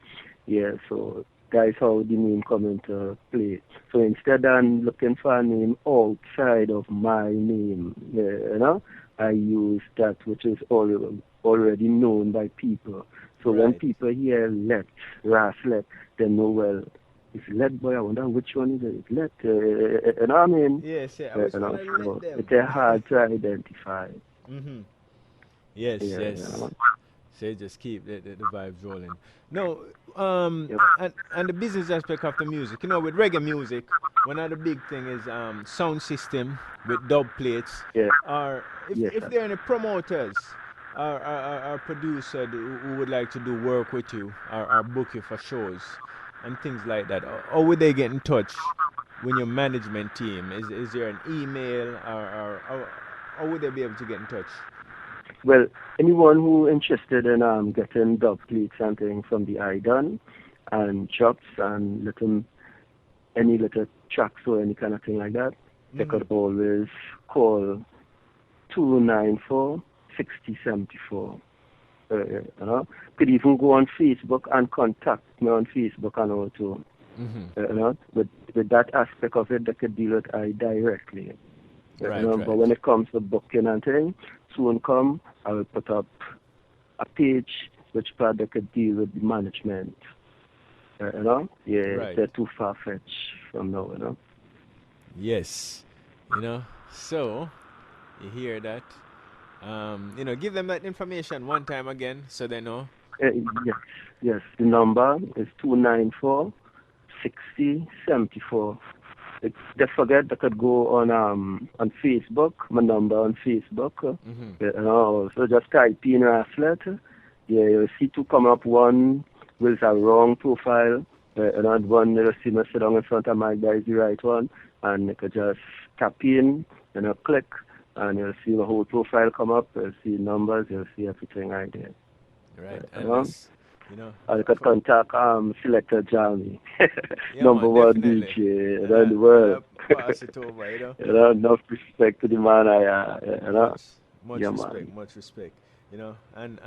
Speaker 3: Yeah, so that is how the name come into play. So instead of looking for a name outside of my name, you know, I use that which is already known by people. So when people hear Let, Raslett, they know, well, it's Let, boy, I wonder which one is it? It's Let, you know what I mean?
Speaker 1: Yes, I was going to let them.
Speaker 3: It's hard to identify.
Speaker 1: Yes. So you just keep the vibes rolling. No, and the business aspect of the music, you know, with reggae music, one of the big thing is sound system with dub plates.
Speaker 3: Yeah.
Speaker 1: Or if there are any promoters or producer who would like to do work with you or book you for shows and things like that, how would they get in touch with your management team? Is there an email or how would they be able to get in touch?
Speaker 3: Well, anyone who interested in getting dub plates and things from the IDON and chops and any little tracks or any kind of thing like that, they could always call 294-6074. You know, could even go on Facebook and contact me on Facebook and all too. You know, with that aspect of it, they could deal with I directly.
Speaker 1: Right,
Speaker 3: you know,
Speaker 1: right.
Speaker 3: But when it comes to booking and things, soon come, I will put up a page which part they could deal with the management. You know,
Speaker 1: Right.
Speaker 3: they're too far-fetched from now, you know.
Speaker 1: Yes. You know, so you hear that. You know, give them that information one time again so they know.
Speaker 3: Yes. The number is 294-6074. They forget they could go on Facebook, my number on Facebook. You know, so just type in Raslett. Yeah, you'll see two come up, one with a wrong profile, and one you'll see me sit down in front of my guy is the right one, and you could just tap in, and you click, and you'll see the whole profile come up, you'll see numbers, you'll see everything right there.
Speaker 1: Right.
Speaker 3: You
Speaker 1: And
Speaker 3: know?
Speaker 1: that's, you know,
Speaker 3: Or you could contact Selecta Jammy,
Speaker 1: Yeah,
Speaker 3: number
Speaker 1: man,
Speaker 3: one
Speaker 1: definitely.
Speaker 3: DJ around the world.
Speaker 1: Pass it over, you know.
Speaker 3: You know, enough respect to the man you know.
Speaker 1: Much
Speaker 3: Yeah,
Speaker 1: respect,
Speaker 3: man.
Speaker 1: much respect. You know, and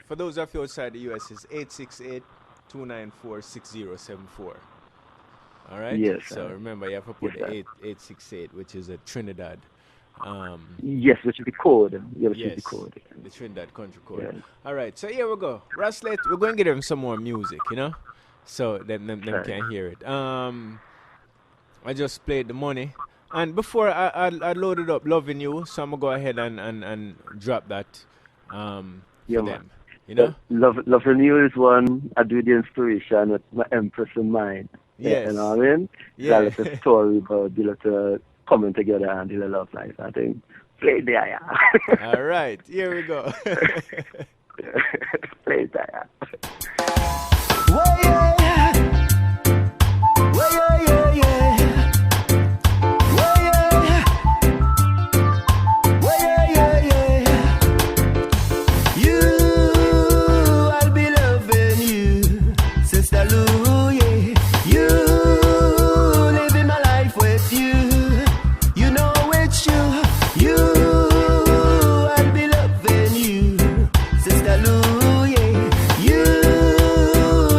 Speaker 1: for those of you outside the US, it's 868-294-6074. All right.
Speaker 3: Yes,
Speaker 1: So
Speaker 3: sir.
Speaker 1: remember, you have to put
Speaker 3: Yes, sir.
Speaker 1: 868, which is a Trinidad.
Speaker 3: Yes, which is the code. Yeah, which is
Speaker 1: Yes,
Speaker 3: the code.
Speaker 1: the Trinidad country code.
Speaker 3: Yeah.
Speaker 1: All right. So here we go. Raslett, we're going to get them some more music, you know, so them
Speaker 3: Right.
Speaker 1: can hear it. I just played the money. And before I loaded up Loving You, so I'm going to go ahead and drop that for
Speaker 3: Yeah,
Speaker 1: them.
Speaker 3: man.
Speaker 1: You know?
Speaker 3: Love Renew is one. I do the inspiration with my Empress in mind.
Speaker 1: Yes.
Speaker 3: You know what I mean?
Speaker 1: Yeah.
Speaker 3: It's a little story about the little coming together and the love life. I think play there, yeah.
Speaker 1: All right. Here we go.
Speaker 3: Play there.
Speaker 2: Well, yeah. Well, yeah, yeah. Well, yeah. Well, yeah, yeah. You, I'll be loving you, Sister Lou, yeah. You, living my life with you. You know it's you. You, I'll be loving you, Sister Lou, yeah. You,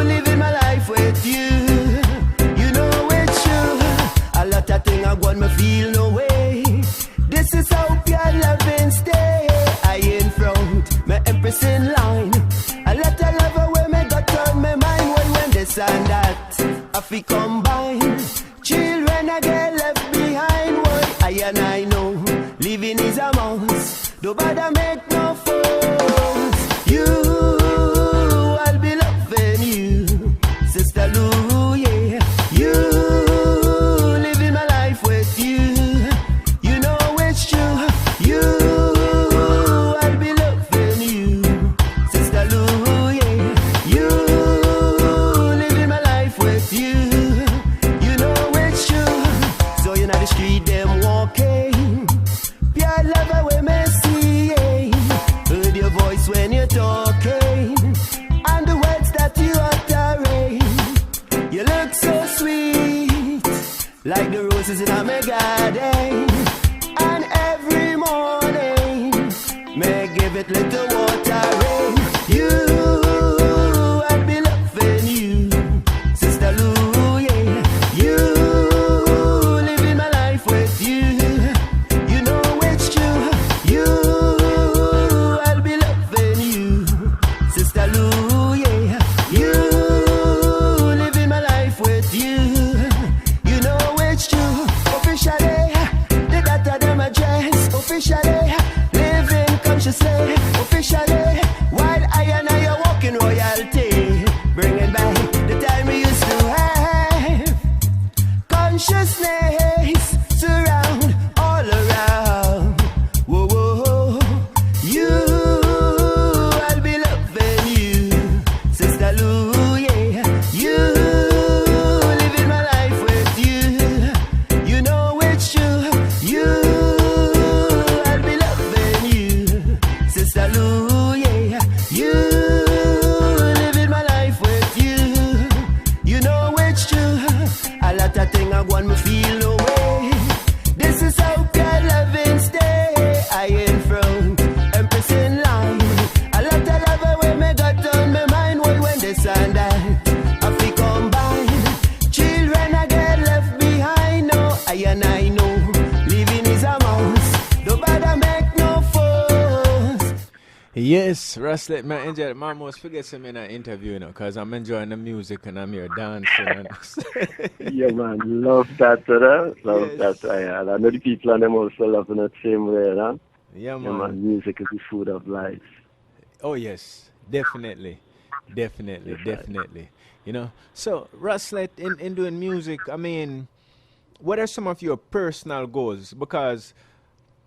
Speaker 2: living my life with you. You know it's you. A lot of things I want me feel no way. This is how pure loving stay. I in front, my Empress in line. A lot of love away me got on my mind. When this and that, I feel combine. Children I get left behind. What I and I know, living is a must. Nobody make no fuss. You, I'll be loving you, Sister Lou, yeah. You, living my life with you. You know it's true. You, I'll be loving you, Sister Lou, yeah. You, living my life with you. You know it's true. So you know the street them walking. Pure love away me see. Heard your voice when you're talking, and the words that you uttering. You look so sweet, like the roses in my garden. And every morning, may give it little watering. You, I'll be loving you, Sister Lou, yeah. You, living my life with you. You know it's true. You, I'll be loving you, Sister Lou, yeah. You, living my life with you. You know it's true. Officially, the data them address. Officially, living consciously. Officially, while I and I are walking royalty, bringing back the time we used to have. Consciousness surround all around. Whoa, whoa. You, I'll be loving you, Sister Lou, yeah. You, living my life with you. You know it's true. You, I'll be loving you, Sister Lou, yeah. You, living my life with you. You know it's true. A lot of things I want me feel no way. This is
Speaker 1: Yes, Raslett, man, enjoy it. Man, almost forget some in an interview, because I'm enjoying the music and I'm here dancing. And
Speaker 3: Yeah, man, love that, love that.
Speaker 1: yes.
Speaker 3: I know the people and them also loving it same way,
Speaker 1: Yeah,
Speaker 3: Yeah,
Speaker 1: man.
Speaker 3: man, music is the food of life.
Speaker 1: Oh, yes. Definitely. Definitely.
Speaker 3: Yes, I.
Speaker 1: Definitely. So, Raslett, in doing music, I mean, what are some of your personal goals? Because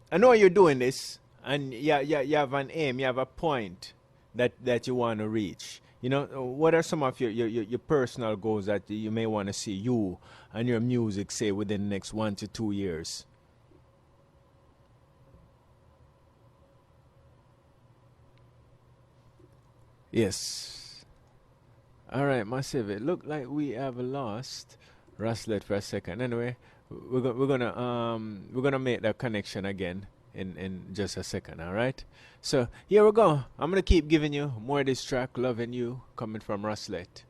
Speaker 1: I know you're doing this, and you have an aim, you have a point that you want to reach. What are some of your personal goals that you may want to see you and your music, say, within the next 1 to 2 years? Yes. All right, Massive. It looked like we have lost Raslett for a second. Anyway, we're gonna make that connection again in just a second. All right. So here we go. I'm gonna keep giving you more of this track, "Loving You," coming from Raslett.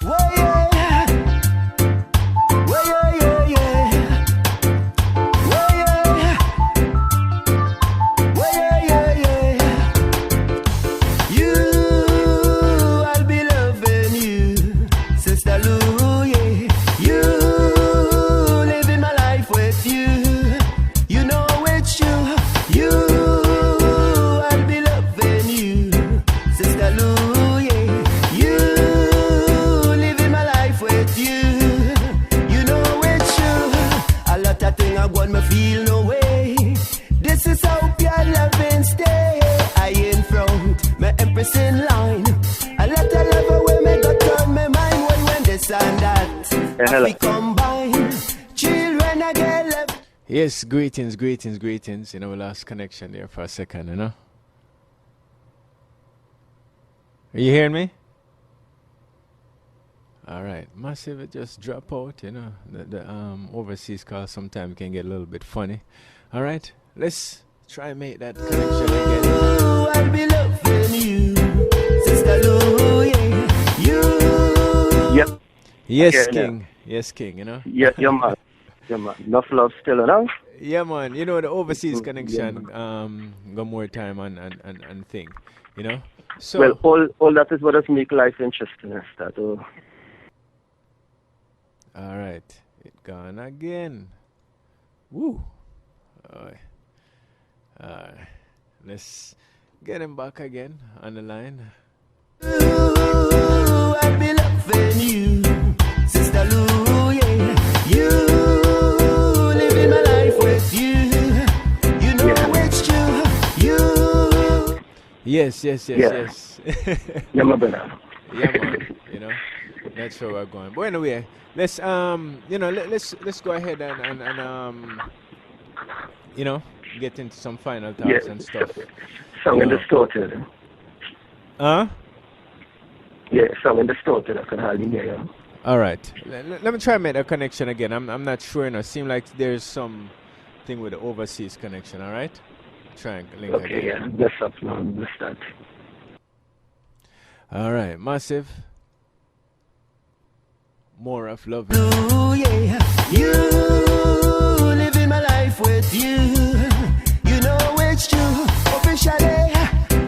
Speaker 2: Whoa, yeah. Whoa, yeah, yeah, yeah. Whoa, yeah. Whoa, yeah, yeah, yeah. You, I'll be loving you, Sister Lou, yeah. You, living my life with you. You know it's you. You, I'll be loving you, Sister Lou, yeah. You, living my life with you. You know it's you. A lot of things I want me feel no way. This is how your loving stay. I in front, my empress in line. A lot of love away me got turn my mind when this and that.
Speaker 3: Hello.
Speaker 2: We combine. Children I get left.
Speaker 1: Yes, greetings, greetings, greetings. We lost connection there for a second. Are you hearing me? All right, Massive, it just drop out. The overseas call sometimes can get a little bit funny. All right, let's try and make that connection again.
Speaker 2: Ooh, I'll be loving you, Sister Lou, yeah. You.
Speaker 3: Yep.
Speaker 1: Yes,
Speaker 3: Okay,
Speaker 1: King. Yes, King.
Speaker 3: Yeah, yeah, man. Yeah, man. Enough love still,
Speaker 1: Yeah, man. The overseas
Speaker 3: Yeah,
Speaker 1: connection
Speaker 3: man.
Speaker 1: got more time and thing. So
Speaker 3: Well, all that is what does make life interesting, is that. Oh.
Speaker 1: all right, it gone again. Woo. Alright. Let's get him back again on the line.
Speaker 2: Ooh, I'll be loving you, Sister Lou, yeah. You, living my life with you. You know it's true. You.
Speaker 1: Yes.
Speaker 3: Yeah. Yeah, my brother.
Speaker 1: Yeah, man. That's where we're going. But anyway, let's let's go ahead and get into some final thoughts
Speaker 3: Yeah.
Speaker 1: and stuff.
Speaker 3: Song in distorted.
Speaker 1: Huh?
Speaker 3: Yeah, song in distorted. I can hardly hear you.
Speaker 1: All right. Let me try and make a connection again. I'm not sure. Seem like there's some thing with the overseas connection. All right. Try and link
Speaker 3: Okay,
Speaker 1: again.
Speaker 3: yeah. Bless up, man. Bless that.
Speaker 1: All right, Massive. More of love.
Speaker 2: Ooh, yeah. You, living my life with you. You know it's true. Officially,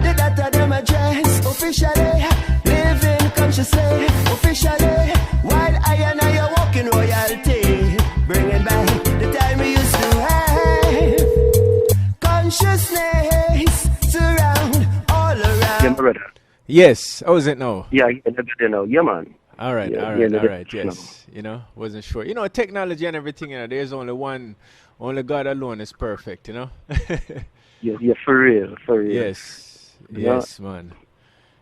Speaker 2: the data them address. Officially, living consciously. Officially, while I and I are walking royalty, bringing back the time we used to have. Consciousness surround all around.
Speaker 3: Yeah, my brother.
Speaker 1: Yes. How is it now?
Speaker 3: Yeah, you know. Yeah, man.
Speaker 1: All right,
Speaker 3: Yeah,
Speaker 1: all
Speaker 3: yeah,
Speaker 1: right,
Speaker 3: no,
Speaker 1: all right.
Speaker 3: that's-
Speaker 1: Yes, wasn't sure. Technology and everything. There's only one. Only God alone is perfect.
Speaker 3: Yeah, for real, for real.
Speaker 1: Yes, yes, man.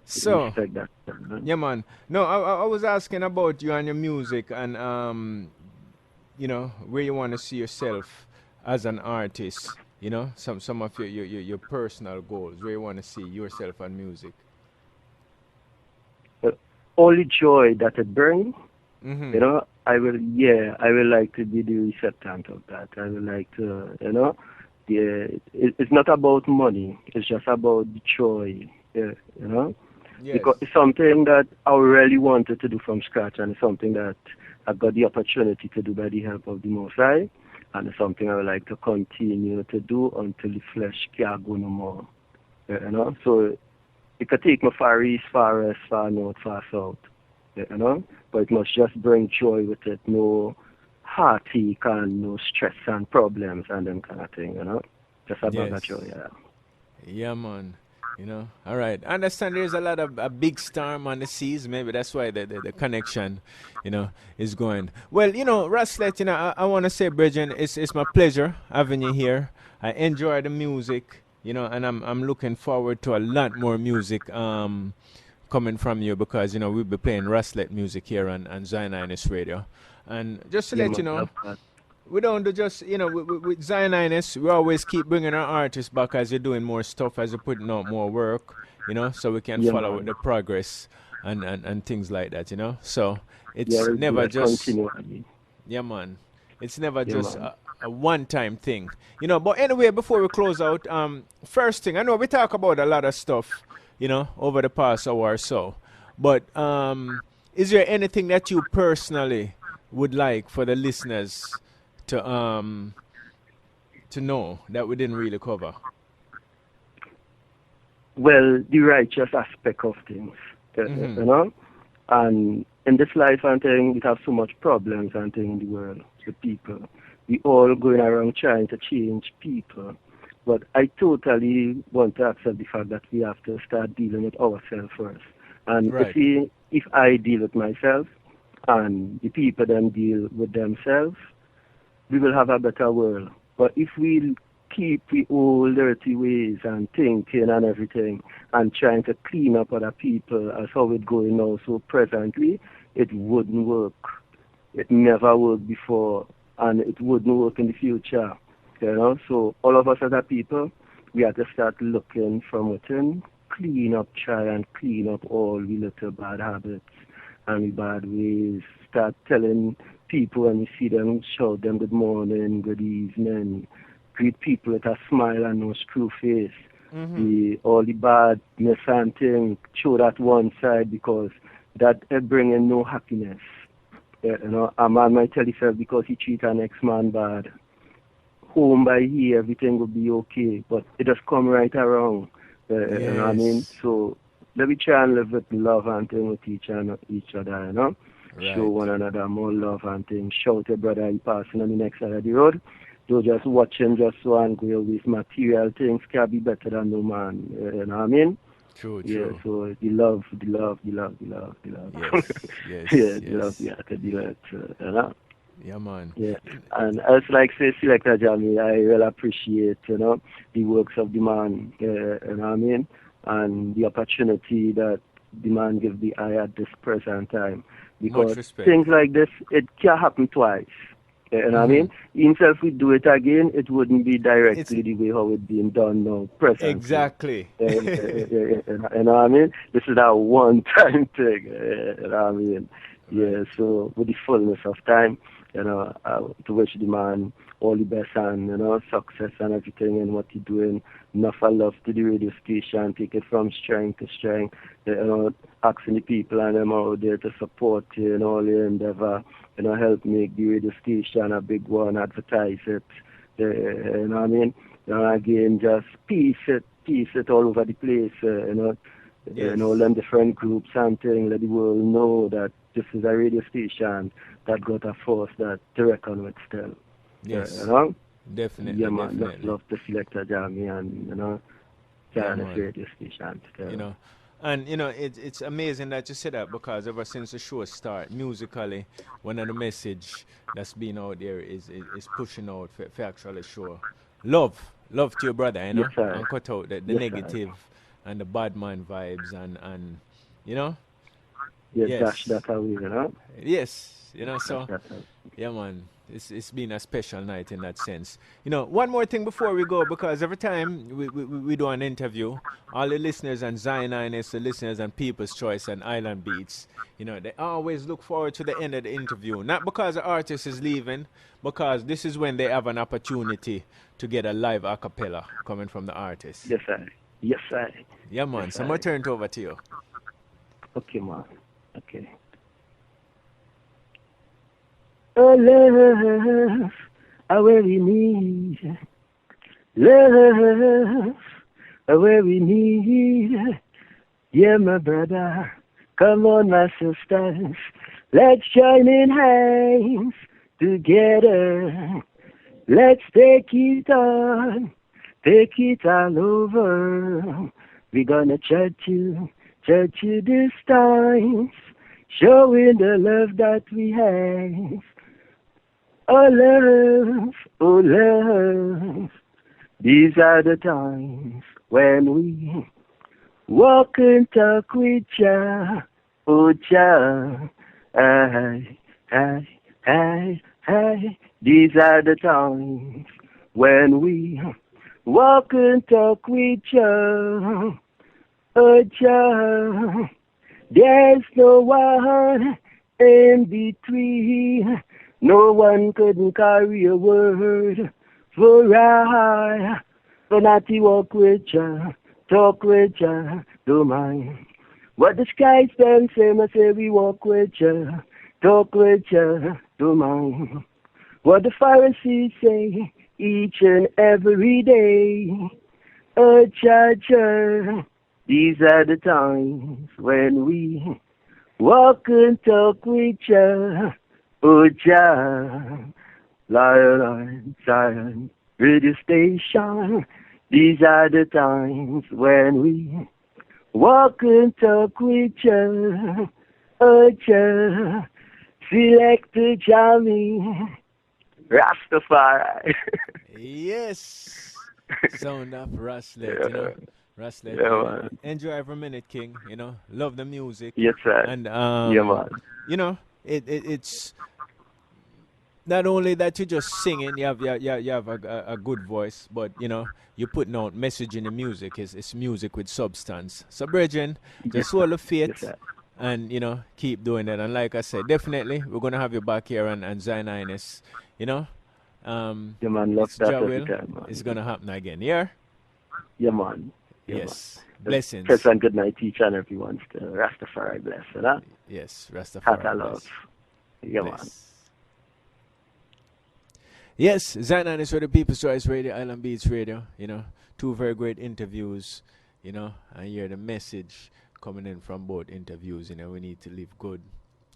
Speaker 1: So,
Speaker 3: Respect that.
Speaker 1: yeah, man. No, I was asking about you and your music, and where you want to see yourself as an artist. Some of your personal goals, where you want to see yourself and music.
Speaker 3: all the joy that it brings,
Speaker 1: Mm-hmm.
Speaker 3: you know, I will like to be the receptant of that. I would like to, you know, it's not about money. It's just about the joy, you know,
Speaker 1: Yes.
Speaker 3: because it's something that I really wanted to do from scratch, and it's something that I got the opportunity to do by the help of the Most High, and it's something I would like to continue to do until the flesh can't go no more, you know. So it could take me far east, far west, far north, far south, you know, but it must just bring joy with it, no heartache and no stress and problems and them kind of thing, you know. Just a bag of
Speaker 1: Yes.
Speaker 3: joy, yeah.
Speaker 1: Yeah, man. You know, all right. I understand there's a lot of a big storm on the seas. Maybe that's why the connection, is going. Well, Raslett, I want to say, Bridget, it's my pleasure having you here. I enjoy the music, and I'm looking forward to a lot more music coming from you because, we'll be playing Raslett music here on Zionhighness Radio. And just to
Speaker 3: Yeah,
Speaker 1: let you
Speaker 3: man,
Speaker 1: know,
Speaker 3: love that.
Speaker 1: we don't do just with Zionhighness. We always keep bringing our artists back as you're doing more stuff, as you're putting out more work, so we can
Speaker 3: Yeah,
Speaker 1: follow with
Speaker 3: man.
Speaker 1: the progress and things like that. So
Speaker 3: Yeah,
Speaker 1: it's
Speaker 3: we'll do
Speaker 1: never
Speaker 3: that
Speaker 1: just,
Speaker 3: continually.
Speaker 1: yeah, man. It's never
Speaker 3: Yeah,
Speaker 1: just
Speaker 3: man.
Speaker 1: a one-time thing, But anyway, before we close out, first thing, I know we talk about a lot of stuff, over the past hour or so, but is there anything that you personally would like for the listeners to know that we didn't really cover?
Speaker 3: Well, the righteous aspect of things,
Speaker 1: Mm-hmm.
Speaker 3: you know? And in this life and thing, we have so much problems and thing in the world with people. We all going around trying to change people. But I totally want to accept the fact that we have to start dealing with ourselves first. And
Speaker 1: Right.
Speaker 3: if I deal with myself and the people then deal with themselves, we will have a better world. But if we keep the old dirty ways and thinking and everything and trying to clean up other people as how it's going now so presently, it wouldn't work. It never worked before and it wouldn't work in the future. So all of us as a people, we have to start looking from within, try and clean up all the little bad habits and the bad ways. Start telling people when you see them, shout them good morning, good evening. Greet people with a smile and no screw face.
Speaker 1: Mm-hmm.
Speaker 3: All the badness and thing, show that one side because that bring in no happiness. A man might tell himself because he treat an ex-man bad. Home by here, everything will be okay, but it just come right around. You know what I mean?
Speaker 1: Yes.
Speaker 3: So let me try and live with love and thing with each other, Show
Speaker 1: Right.
Speaker 3: one another more love and things. Shout a brother he passing on the next side of the road. Don't just watch him just so angry with material things can be better than no man. You know what I mean?
Speaker 1: True.
Speaker 3: Yeah,
Speaker 1: True.
Speaker 3: so the love.
Speaker 1: Yes. Yes.
Speaker 3: Yeah, the love,
Speaker 1: Yes.
Speaker 3: yeah, to deal with, you know?
Speaker 1: Yeah, man.
Speaker 3: Yeah, and as like say Selecta Jammy, I really appreciate, the works of the man, you know what I mean? And the opportunity that the man gives the eye at this present time.
Speaker 1: Much
Speaker 3: Because
Speaker 1: respect.
Speaker 3: things like this, it can't happen twice. You know what I mean? Himself we do it again, it wouldn't be
Speaker 1: It's
Speaker 3: directly the way how it's being done now, presently.
Speaker 1: exactly.
Speaker 3: You know what I mean? This is that one-time thing. You know what I mean? Yeah. So with the fullness of time, to wish the man all the best and success and everything and what he's doing. Enough love to the radio station. Take it from strength to strength. Asking the people and them out there to support you in all your endeavor. Help make the radio station a big one. Advertise it. You know what I mean? Again, just piece it all over the place.
Speaker 1: Yes.
Speaker 3: Learn different groups and things. Let the world know that this is a radio station that got a force that to reckon with still.
Speaker 1: Yes. Definitely.
Speaker 3: Yeah, man. Just
Speaker 1: Definitely.
Speaker 3: love the Selecta Jammy and,
Speaker 1: Yeah,
Speaker 3: China
Speaker 1: man.
Speaker 3: radio station still.
Speaker 1: And it's amazing that you said that because ever since the show start, musically, one of the message that's been out there is pushing out for actually show love to your brother,
Speaker 3: Yes, sir.
Speaker 1: and cut out the
Speaker 3: Yes, sir.
Speaker 1: negative and the bad man vibes and
Speaker 3: Yeah, dash
Speaker 1: yes,
Speaker 3: that away,
Speaker 1: yes,
Speaker 3: Dash
Speaker 1: so
Speaker 3: that away.
Speaker 1: Yeah, man. It's been a special night in that sense. You know, one more thing before we go, because every time we do an interview, all the listeners and Zionhighness, the listeners and People's Choice and Island Beats, you know, they always look forward to the end of the interview. Not because the artist is leaving, because this is when they have an opportunity to get a live a cappella coming from the artist.
Speaker 3: Yes, sir. Yes, sir.
Speaker 1: Yeah, man.
Speaker 3: Yes,
Speaker 1: So I'm going to turn it over to you.
Speaker 3: Okay, man. Okay. Oh, love, I really need. Love, I really need. Yeah, my brother. Come on, my sisters. Let's join in hands together. Let's take it on. Take it all over. We're gonna church you this time. Showing the love that we have. Oh love, these are the times when we walk and talk with ya, oh ya, hey, these are the times when we walk and talk with ya, oh ya, there's no one in between. No one couldn't carry a word for I. But not to walk with ya, talk with ya, don't mind. What the skies them say, I say we walk with ya, talk with ya, don't mind. What the Pharisees say each and every day, oh cha cha. These are the times when we walk and talk with ya. Oh, Jah, Lion, Zion, radio station. These are the times when we walk and talk with ya. Oh, Jah, Selecta Jammy, Rastafari.
Speaker 1: Yes. Sound of Raslett, you know. Raslett.
Speaker 3: Yeah, man.
Speaker 1: Enjoy every minute, King. You know, love the music.
Speaker 3: Yes, sir.
Speaker 1: And
Speaker 3: Yeah, man.
Speaker 1: you know, it's not only that you just singing, you have a good voice, but you know, you're putting out message in the music. It's music with substance. So, Bridget, just hold the faith.
Speaker 3: Yes, sir.
Speaker 1: And you know, keep doing it. And like I said, definitely we're gonna have you back here and Zionhighness, you know.
Speaker 3: Yeah, man, love that every
Speaker 1: Jawil,
Speaker 3: time, man.
Speaker 1: it's gonna happen again. Yeah?
Speaker 3: Yeah, man. Yeah,
Speaker 1: Yes.
Speaker 3: man.
Speaker 1: Blessings.
Speaker 3: First and good night to each and everyone. Rastafari bless, huh?
Speaker 1: Yes,
Speaker 3: Heart
Speaker 1: Rastafari.
Speaker 3: of love.
Speaker 1: Bless.
Speaker 3: Yeah, man.
Speaker 1: Bless. Yes, Zionhighness for the People's Choice Radio, Island Beats Radio. You know, two very great interviews. You know, and hear the message coming in from both interviews. You know, we need to live good,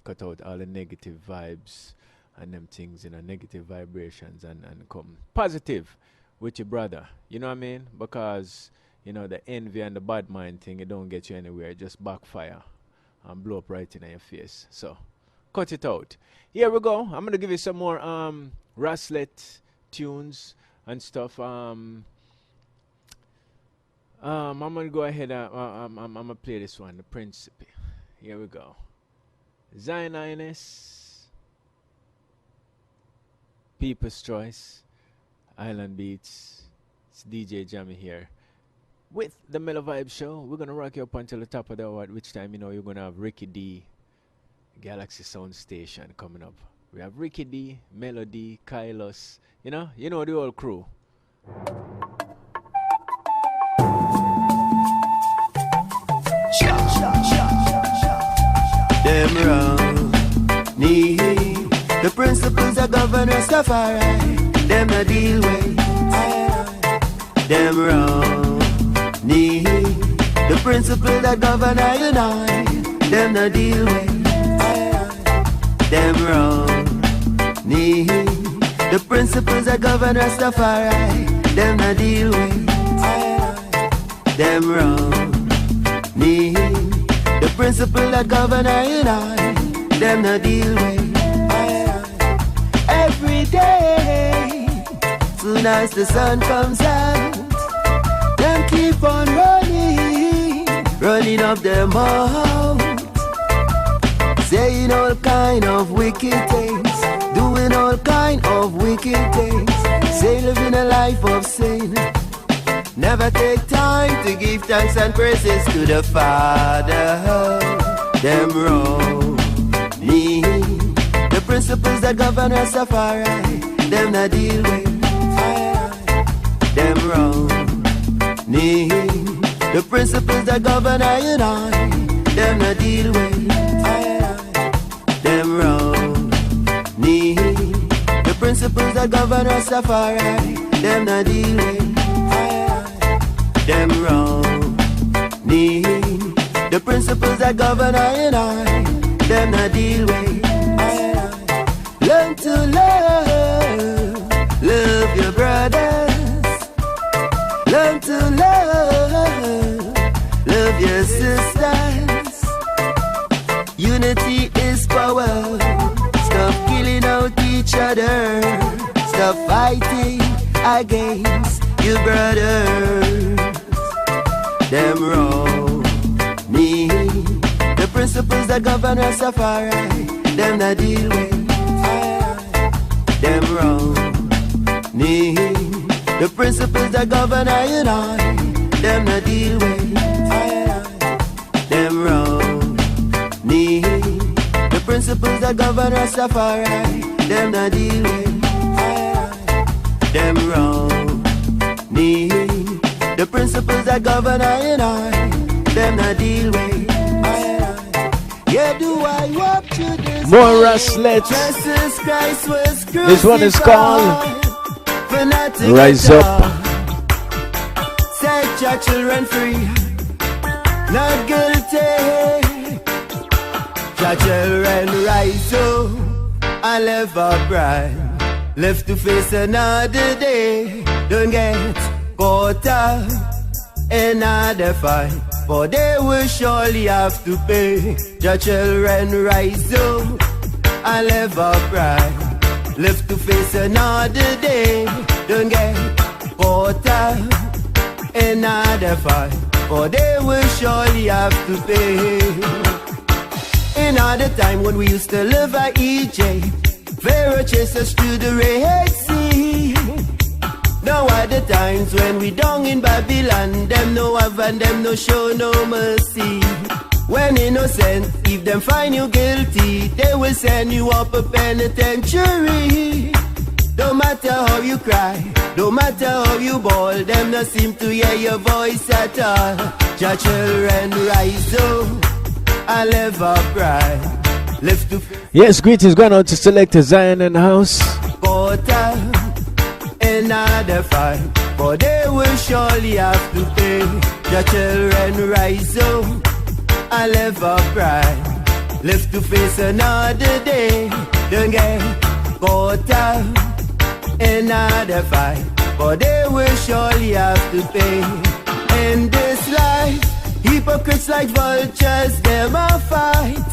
Speaker 1: cut out all the negative vibes and them things. You know, negative vibrations, and come positive with your brother. You know what I mean? Because you know the envy and the bad mind thing, it don't get you anywhere. It just backfire and blow up right in your face. So cut it out. Here we go. I'm gonna give you some more Raslett tunes and stuff. I'm gonna go ahead. I'm gonna play this one, the Principe. Here we go. Zionhighness, People's Choice, Island Beats. It's DJ Jammy here with the Mellow Vibe Show. We're gonna rock you up until the top of the hour, at which time you know you're gonna have Ricky D, Galaxy Sound Station coming up. We have Ricky D, Melody, Kylos. You know the whole crew.
Speaker 2: Them wrong, need the principles that govern Rastafari. Them not deal with. Them wrong, need the principle that govern I and I. Them not deal with. Them wrong, need the principles that govern Rastafari. Them not deal with. Them wrong, need the principle that govern I and I. Them not deal with. Every day, soon as the sun comes out, them keep on running up their mouth, saying all kind of wicked things, doing kind of wicked things. Say living a life of sin. Never take time to give thanks and praises to the Father. Them wrong me. The principles that govern us are far right. Them not deal with. Them wrong me. The principles that govern I and I. Them not deal with. Them wrong me. The principles that govern us are far right. Them not deal with. Them wrong me. The principles that govern I and I. Them not deal with. Learn to love your brothers. Learn to love your sisters. Unity is power. Stop killing out each other. Stop fighting against your brothers. Them wrong me. The principles that govern us are far right. Them not deal with. Them wrong me. The principles that govern I and I. Them not deal with. Them wrong me. The principles that govern us are far right. Them not deal with. Them wrong me. The principles that govern I and I. Them not deal with. Yeah, do I walk through this?
Speaker 1: More Raslett.
Speaker 2: Jesus Christ was crucified.
Speaker 1: This one is called Rise Up.
Speaker 2: Set your children free. Not guilty. Your children rise up and live upright. Live to face another day. Don't get caught up in another fight. For they will surely have to pay. Your children rise up and live upright. Live to face another day. Don't get caught up in another fight. For they will surely have to pay. In other time when we used to live at Egypt, Pharaoh chased us through the Red Sea. Now are the times when we down in Babylon, them no have and them no show no mercy. When innocent, if them find you guilty, they will send you up a penitentiary. Don't matter how you cry, don't matter how you bawl, them no seem to hear your voice at all. Your children rise up and live upright. Live to
Speaker 1: Yes, greetings going out to Selecta Zion in the house.
Speaker 2: Another fight, for they will surely have to pay. Your children rise up and live upright. Live to face another day. Don't get caught up in another fight, for they will surely have to pay. In this life, hypocrites like vultures, them a fight.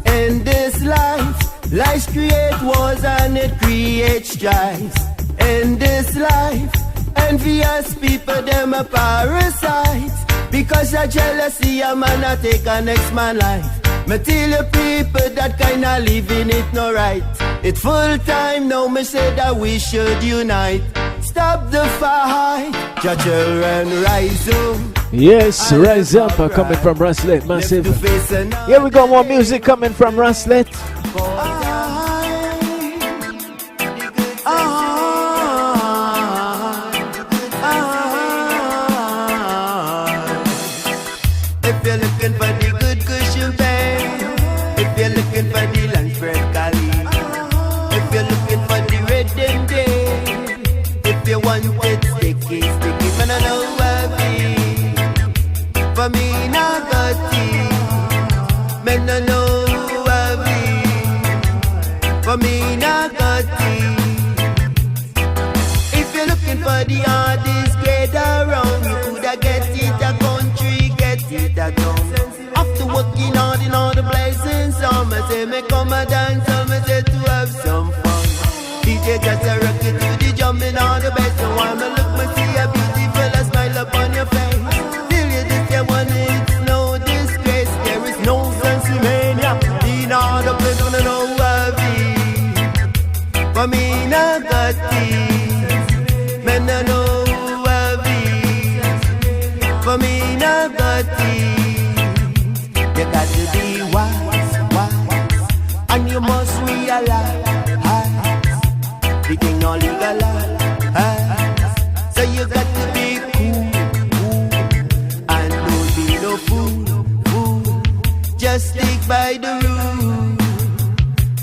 Speaker 2: In this life, lies create wars and it creates strife. In this life, envious people, them a parasites. Because of jealousy, a man a take a next man life. Me tell you people that kinda living it no right. It full time now, me say that we should unite. Stop the fight, your children rise up.
Speaker 1: Yes, Rise Up coming from Raslett, massive. Here we go, more music coming from Raslett.
Speaker 2: If you're looking for the good cushion bed, if you're looking for the lunch bread cali, if you're looking for the red and day, if you want it sticky, sticky, man I know what I mean. For me not got tea, man I know what I mean. For me not got tea. If you're looking for the hardest grade around, you coulda get it a country, get it a town. After working hard in all the places, some say me come a dance, some say to have some fun. DJ got a rocket to the jumping on the bass, so I'ma look me see a beautiful a smile upon your face. Till you this year one, it's no disgrace. There is no sense in mania. In all the place wanna know what I be. For For me no got things, me no know who I be. For me no got things, you got to be wise, and you must realize the thing no legalize. So you got to be cool, and don't be no fool. Just stick by the rule,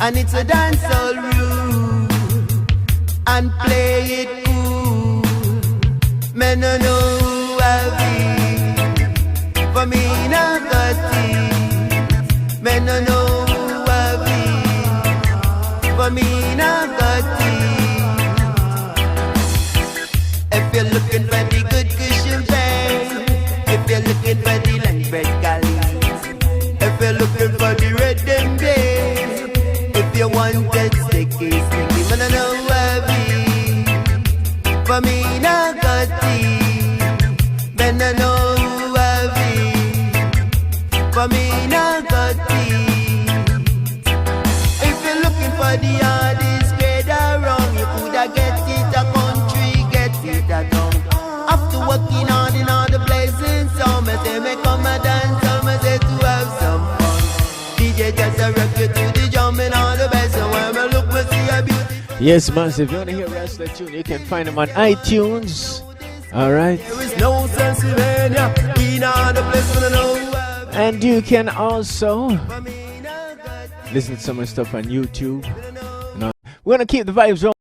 Speaker 2: and it's a dancehall rule, and play it cool. Me no know who I be. For me no got it. Me no know who I be. For me no got it. If you're looking for the good cushion bed, if you're looking for the land bread galley, if you're looking for the red and day, if you want that sticky, man, I know I be. For me, not got tea, then I know who I be. For me, not got tea. If you're looking for the hardest grade around, you coulda get it a country, get it a down. After working hard in all the places, so me say me come a dance, so me say to have some fun. DJ just a rock you to the jump and all the best, and when me look, me see a beauty.
Speaker 1: Yes, man, so if you want to hear Raslett tune, you can find them on iTunes. Alright.
Speaker 2: There is no Pennsylvania in all the places, I know.
Speaker 1: And you can also listen to some of the stuff on YouTube. We're going to keep the vibes on.